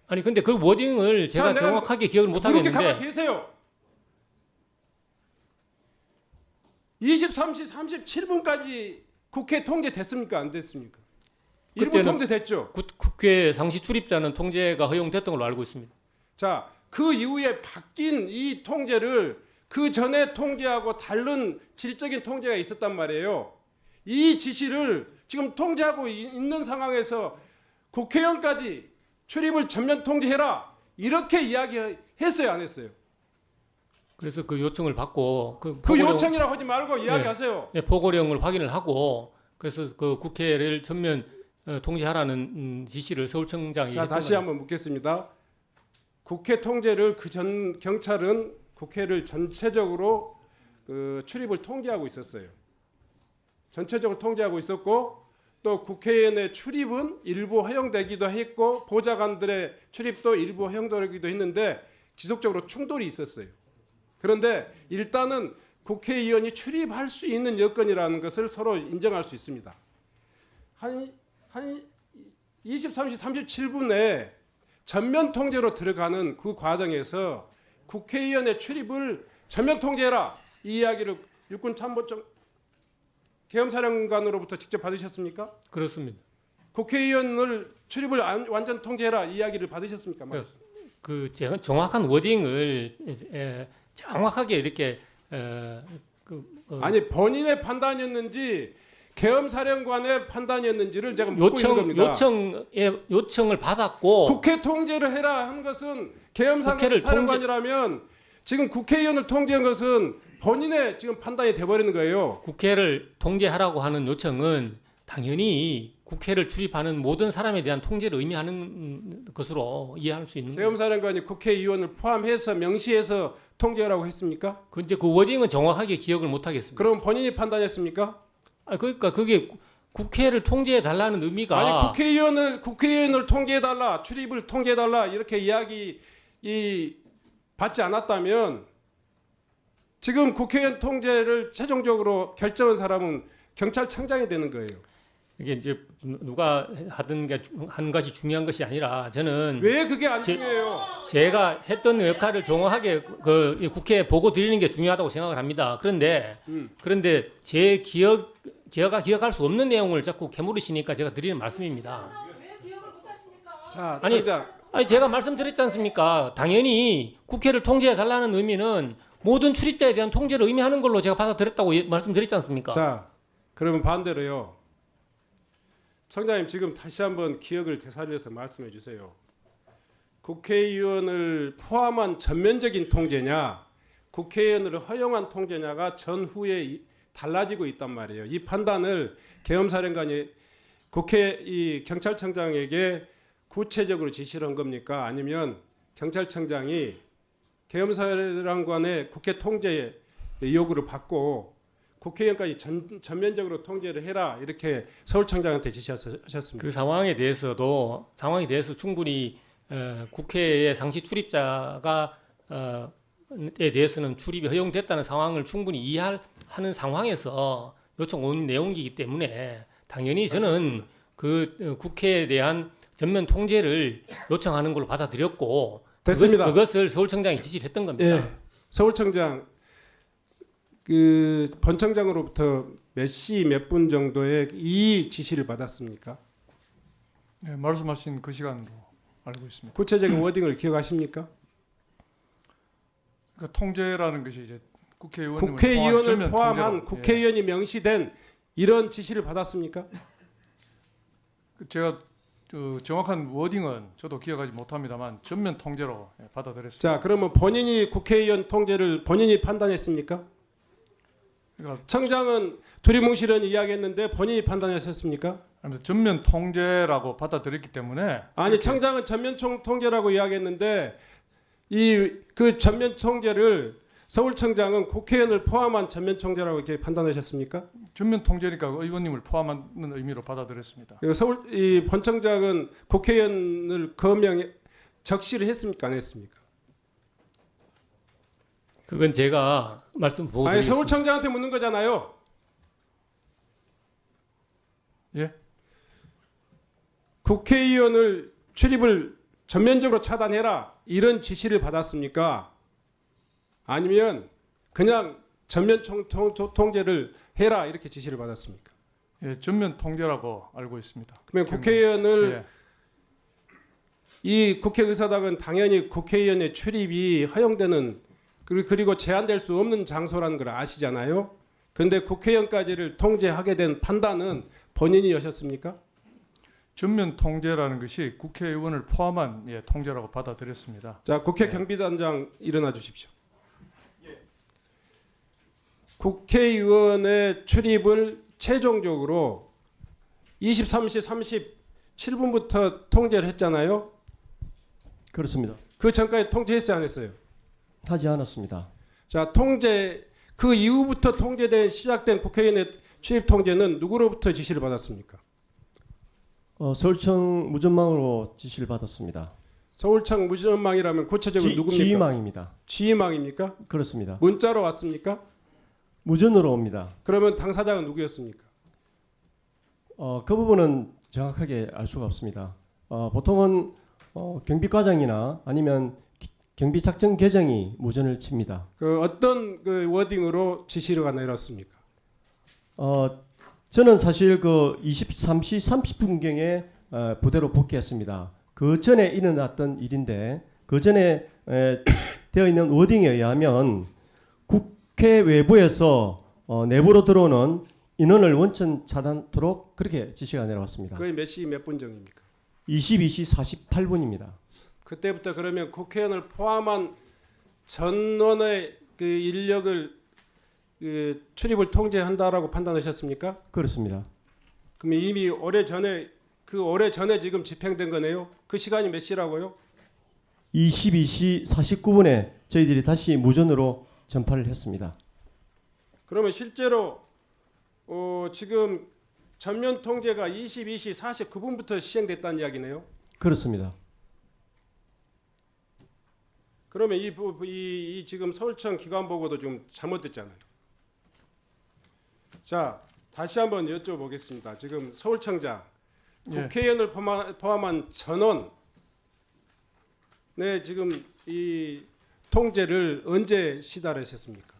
아니 근데 그 워딩을 제가 내가 정확하게 기억을 못 그렇게 가만히 하겠는데 계세요. 23시 37분까지 국회 통제됐습니까? 안 됐습니까? 일부 그때는 통제됐죠. 국회 상시 출입자는 통제가 허용됐던 걸로 알고 있습니다. 자, 그 이후에 바뀐 이 통제를 그 전에 통제하고 다른 질적인 통제가 있었단 말이에요. 이 지시를 지금 통제하고 있는 상황에서 국회의원까지 출입을 전면 통제해라 이렇게 이야기했어요, 안 했어요? 그래서 그 요청을 받고 그 요청이라고 하지 말고 이야기하세요. 네, 포고령을 확인을 하고 그래서 그 국회를 전면 통제하라는 지시를 서울청장이 자, 했던 다시 거예요. 한번 묻겠습니다. 국회 통제를 그 전 경찰은 국회를 전체적으로 출입을 통제하고 있었어요. 전체적으로 통제하고 있었고 또 국회의원의 출입은 일부 허용되기도 했고 보좌관들의 출입도 일부 허용되기도 했는데 지속적으로 충돌이 있었어요. 그런데 일단은 국회의원이 출입할 수 있는 여건이라는 것을 서로 인정할 수 있습니다. 한 23시 37분에 전면 통제로 들어가는 그 과정에서 국회의원의 출입을 전면 통제해라 이 이야기를 육군 참모장 계엄사령관으로부터 직접 받으셨습니까? 그렇습니다. 국회의원을 출입을 완전 통제해라 이 이야기를 받으셨습니까? 그 제가 정확한 워딩을 정확하게 이렇게 아니 본인의 판단이었는지 계엄사령관의 판단이었는지를 제가 묻고 있는 겁니다. 요청을 받았고 국회 통제를 해라 한 것은 계엄사령관이라면 지금 국회의원을 통제한 것은 본인의 지금 판단이 돼버리는 거예요. 국회를 통제하라고 하는 요청은 당연히 국회를 출입하는 모든 사람에 대한 통제를 의미하는 것으로 이해할 수 있는 거예요. 계엄사령관이 국회의원을 포함해서 명시해서 통제하라고 했습니까? 근데 그 워딩은 정확하게 기억을 못 하겠습니다. 그럼 본인이 판단했습니까? 그러니까 그게 국회를 통제해 달라는 의미가 아니 국회의원을 통제해 달라 출입을 통제해 달라 이렇게 이야기 받지 않았다면 지금 국회의원 통제를 최종적으로 결정한 사람은 경찰청장이 되는 거예요. 이게 이제 누가 하든 게 한 것이 중요한 것이 아니라 저는 왜 그게 안 중요해요? 제가 했던 역할을 정확하게 그 국회에 보고 드리는 게 중요하다고 생각을 합니다. 그런데 제 제가 기억할 수 없는 내용을 자꾸 캐물으시니까 제가 드리는 말씀입니다. 자, 아니 제가 말씀드렸지 않습니까? 당연히 국회를 통제해 달라는 의미는 모든 출입자에 대한 통제를 의미하는 걸로 제가 받아들였다고 말씀드렸지 않습니까? 자, 그러면 반대로요. 청장님 지금 다시 한번 기억을 되살려서 말씀해 주세요. 국회의원을 포함한 전면적인 통제냐, 국회의원을 허용한 통제냐가 전후에 달라지고 있단 말이에요. 이 판단을 계엄사령관이 이 경찰청장에게 구체적으로 지시를 한 겁니까? 아니면 경찰청장이 계엄사령관의 국회 통제 요구를 받고 국회의원까지 전면적으로 통제를 해라 이렇게 서울청장한테 지시하셨습니다. 그 상황에 대해서 충분히 국회의 상시 출입자가 에 대해서는 출입이 허용됐다는 상황을 충분히 이해하는 상황에서 요청 온 내용이기 때문에 당연히 저는 그 국회에 대한 전면 통제를 요청하는 걸로 받아들였고 됐습니다. 그것을 서울청장이 지시를 했던 겁니다. 예, 서울청장 본청장으로부터 몇 시 몇 분 정도에 이 지시를 받았습니까? 네, 말씀하신 그 시간으로 알고 있습니다. 구체적인 워딩을 기억하십니까? 그러니까 통제라는 것이 이제 국회의원을 포함한 국회의원이 명시된 이런 지시를 받았습니까? 제가 정확한 워딩은 저도 기억하지 못합니다만 전면 통제로 받아들였습니다. 자, 그러면 본인이 국회의원 통제를 본인이 판단했습니까? 그러니까 청장은 두리뭉실한 이야기했는데 본인이 판단하셨습니까? 전면 통제라고 받아들였기 때문에 아니 청장은 전면 통제라고 이야기했는데 그 전면 통제를 서울청장은 국회의원을 포함한 전면 통제라고 이렇게 판단하셨습니까? 전면 통제니까 의원님을 포함하는 의미로 받아들였습니다. 이 본청장은 국회의원을 적시를 했습니까? 안 했습니까? 그건 제가 말씀 보고 드리겠습니다. 서울청장한테 묻는 거잖아요. 국회의원을 출입을 전면적으로 차단해라 이런 지시를 받았습니까? 아니면 그냥 전면 통제를 해라 이렇게 지시를 받았습니까? 예, 전면 통제라고 알고 있습니다. 그러면 국회의원을 예. 이 국회의사당은 당연히 국회의원의 출입이 허용되는 그리고 제한될 수 없는 장소라는 걸 아시잖아요. 그런데 국회의원까지를 통제하게 된 판단은 본인이 하셨습니까? 전면 통제라는 것이 국회의원을 포함한 예, 통제라고 받아들였습니다. 자, 국회 경비단장 일어나 주십시오. 국회의원의 출입을 최종적으로 23시 37분부터 통제를 했잖아요. 그렇습니다. 그 전까지 통제했어요, 안 했어요? 하지 않았습니다. 자, 통제 그 이후부터 통제된 시작된 국회의원의 출입 통제는 누구로부터 지시를 받았습니까? 서울청 무전망으로 지시를 받았습니다. 서울청 무전망이라면 구체적으로 누굽니까? 지휘망입니다. 지휘망입니까? 그렇습니다. 문자로 왔습니까? 무전으로 옵니다. 그러면 당사자가 누구였습니까? 그 부분은 정확하게 알 수가 없습니다. 보통은 경비과장이나 아니면 경비작전 계정이 무전을 칩니다. 그 어떤 그 워딩으로 지시가 내렸습니까? 저는 사실 그 23시 30분경에 부대로 복귀했습니다. 그 전에 일어났던 일인데 그 전에 되어 있는 워딩에 의하면 국회 외부에서 내부로 들어오는 인원을 원천 차단토록 그렇게 지시가 내려왔습니다. 거의 몇 시 몇 분 정입니까? 22시 48분입니다. 그때부터 그러면 국회의원을 포함한 전원의 그 인력을 그 출입을 통제한다라고 판단하셨습니까? 그렇습니다. 그럼 이미 오래 전에 지금 집행된 거네요. 그 시간이 몇 시라고요? 22시 49분에 저희들이 다시 무전으로 전파를 했습니다. 그러면 실제로 지금 전면 통제가 22시 49분부터 시행됐다는 이야기네요. 그렇습니다. 그러면 이 지금 서울청 기관 보고도 좀 잘못됐잖아요. 자, 다시 한번 여쭤보겠습니다. 지금 서울청장 예. 국회의원을 포함한 전원 네 지금 이 통제를 언제 시달하셨습니까?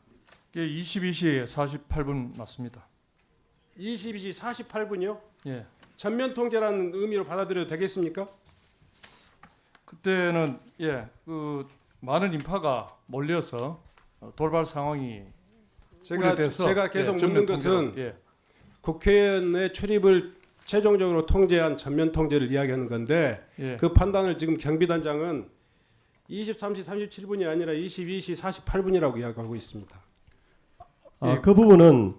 예, 22시 48분 맞습니다. 22시 48분이요? 예. 전면 통제라는 의미로 받아들여도 되겠습니까? 그때는 예, 그 많은 인파가 몰려서 돌발 상황이 우려돼서 제가 계속 예, 묻는 전면 통제로, 것은 예. 국회의원의 출입을 최종적으로 통제한 전면 통제를 이야기하는 건데 예. 그 판단을 지금 경비단장은 23시 37분이 아니라 22시 48분이라고 이야기하고 있습니다. 예. 그 부분은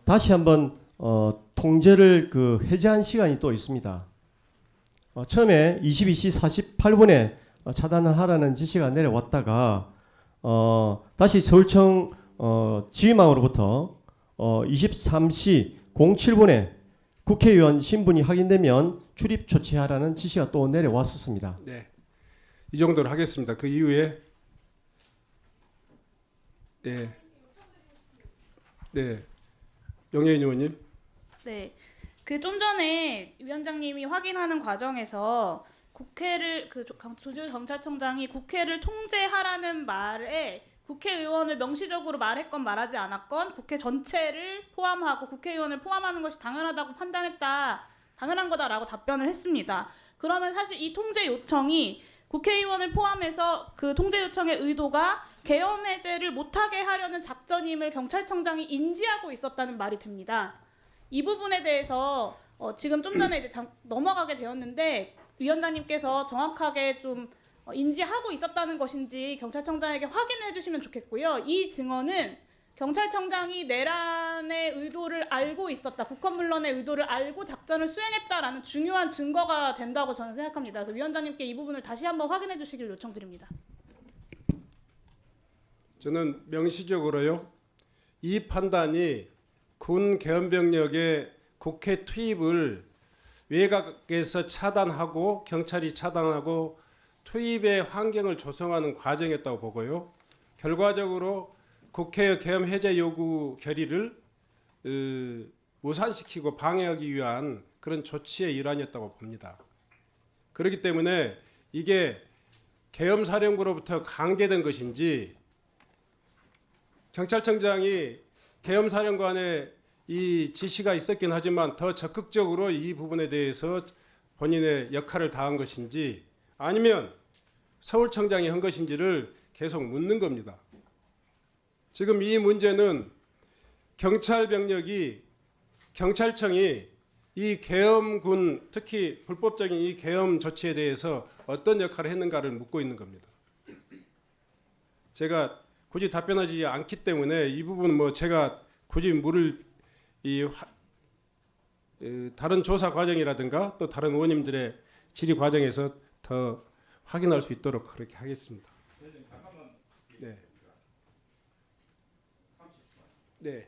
다시 한번 통제를 그 해제한 시간이 또 있습니다. 처음에 22시 48분에 차단을 하라는 지시가 내려왔다가 다시 서울청 지휘망으로부터 23시 07분에 국회의원 신분이 확인되면 출입 조치하라는 지시가 또 내려왔었습니다. 네, 이 정도로 하겠습니다. 그 이후에 네, 영예인 의원님. 네, 그 좀 전에 위원장님이 확인하는 과정에서 국회를 조지호 경찰청장이 국회를 통제하라는 말에 국회의원을 명시적으로 말했건 말하지 않았건 국회 전체를 포함하고 국회의원을 포함하는 것이 당연하다고 판단했다. 당연한 거다라고 답변을 했습니다. 그러면 사실 이 통제 요청이 국회의원을 포함해서 그 통제 요청의 의도가 계엄 해제를 못하게 하려는 작전임을 경찰청장이 인지하고 있었다는 말이 됩니다. 이 부분에 대해서 지금 좀 전에 이제 넘어가게 되었는데 위원장님께서 정확하게 좀 인지하고 있었다는 것인지 경찰청장에게 확인해 주시면 좋겠고요. 이 증언은 경찰청장이 내란의 의도를 알고 있었다. 국헌문란의 의도를 알고 작전을 수행했다라는 중요한 증거가 된다고 저는 생각합니다. 그래서 위원장님께 이 부분을 다시 한번 확인해 주시길 요청드립니다. 저는 명시적으로요. 이 판단이 군 계엄병력의 국회 투입을 외곽에서 차단하고 경찰이 차단하고 투입의 환경을 조성하는 과정이었다고 보고요. 결과적으로 국회의 계엄 해제 요구 결의를 무산시키고 방해하기 위한 그런 조치의 일환이었다고 봅니다. 그렇기 때문에 이게 계엄사령부로부터 강제된 것인지 경찰청장이 계엄사령관의 이 지시가 있었긴 하지만 더 적극적으로 이 부분에 대해서 본인의 역할을 다한 것인지 아니면 서울청장이 한 것인지를 계속 묻는 겁니다. 지금 이 문제는 경찰청이 이 계엄군 특히 불법적인 이 계엄 조치에 대해서 어떤 역할을 했는가를 묻고 있는 겁니다. 제가 굳이 답변하지 않기 때문에 이 부분 뭐 제가 굳이 물을 다른 조사 과정이라든가 또 다른 의원님들의 질의 과정에서 더 확인할 수 있도록 그렇게 하겠습니다. 네. 네.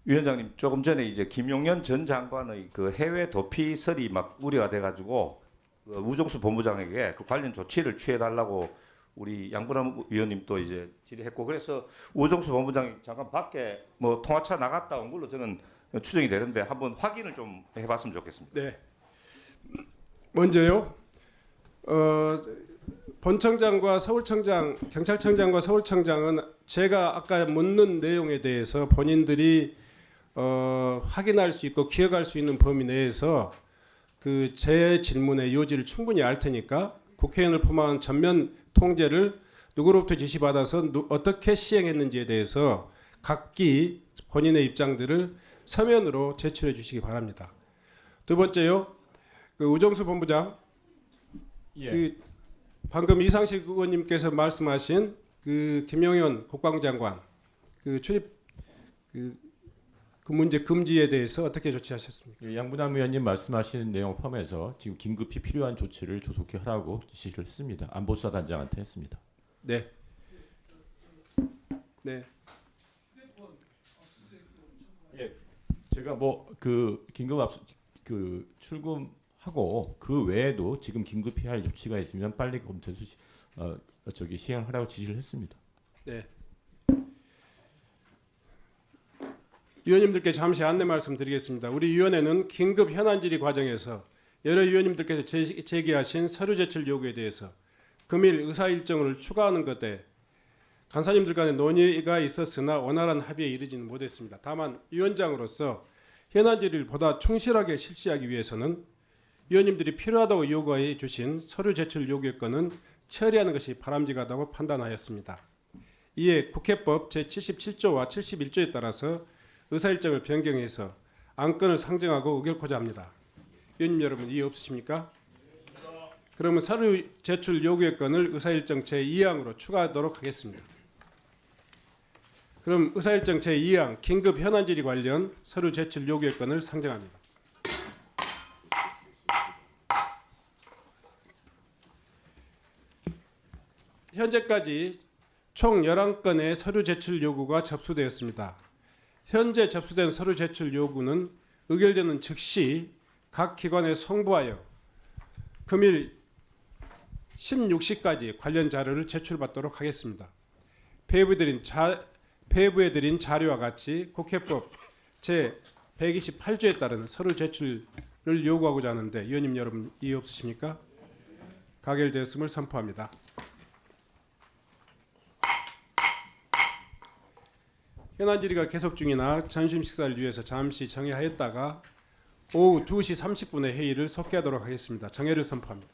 위원장님, 조금 전에 이제 김용현 전 장관의 그 해외 도피설이 막 우려가 돼가지고 그 우정수 본부장에게 그 관련 조치를 취해달라고 우리 양분남 위원님도 이제 질의했고, 그래서 우정수 본부장이 잠깐 밖에 뭐 통화차 나갔다 온 걸로 저는 추정이 되는데 한번 확인을 좀 해봤으면 좋겠습니다. 네. 먼저요. 본청장과 서울청장, 경찰청장과 서울청장은 제가 아까 묻는 내용에 대해서 본인들이 확인할 수 있고 기억할 수 있는 범위 내에서 그 제 질문의 요지를 충분히 알 테니까 국회의원을 포함한 전면 통제를 누구로부터 지시받아서 어떻게 시행했는지에 대해서 각기 본인의 입장들을 서면으로 제출해 주시기 바랍니다. 두 번째요. 그 우정수 본부장, 예. 그 방금 이상식 의원님께서 말씀하신 그 김용현 국방장관 그 출입 그 문제 금지에 대해서 어떻게 조치하셨습니까? 양분남 의원님 말씀하신 내용 포함해서 지금 긴급히 필요한 조치를 조속히 하라고 지시를 했습니다. 안보수사단장한테 했습니다. 네. 네. 예. 제가 뭐 그 긴급 그 출금하고 그 외에도 지금 긴급히 할 조치가 있으면 빨리 검토해서 시행하라고 지시를 했습니다. 네. 위원님들께 잠시 안내 말씀드리겠습니다. 우리 위원회는 긴급 현안 질의 과정에서 여러 위원님들께서 제기하신 서류 제출 요구에 대해서 금일 의사 일정을 추가하는 것에 간사님들 간의 논의가 있었으나 원활한 합의에 이르지는 못했습니다. 다만 위원장으로서 현안 질의를 보다 충실하게 실시하기 위해서는 위원님들이 필요하다고 요구해 주신 서류 제출 요구의 건은 처리하는 것이 바람직하다고 판단하였습니다. 이에 국회법 제77조와 71조에 따라서 의사일정을 변경해서 안건을 상정하고 의결코자 합니다. 위원님 여러분 이해 없으십니까? 그러면 서류 제출 요구의 건을 의사일정 제2항으로 추가하도록 하겠습니다. 그럼 의사일정 제2항 긴급 현안 질의 관련 서류 제출 요구의 건을 상정합니다. 현재까지 총 11건의 서류 제출 요구가 접수되었습니다. 현재 접수된 서류 제출 요구는 의결되는 즉시 각 기관에 송부하여 금일 16시까지 관련 자료를 제출받도록 하겠습니다. 배부해드린 자료와 같이 국회법 제128조에 따른 서류 제출을 요구하고자 하는데 위원님 여러분 이해 없으십니까? 가결되었음을 선포합니다. 현안 질의가 계속 중이나 점심 식사를 위해서 잠시 정회하였다가 오후 2시 30분에 회의를 속개하도록 하겠습니다. 정회를 선포합니다.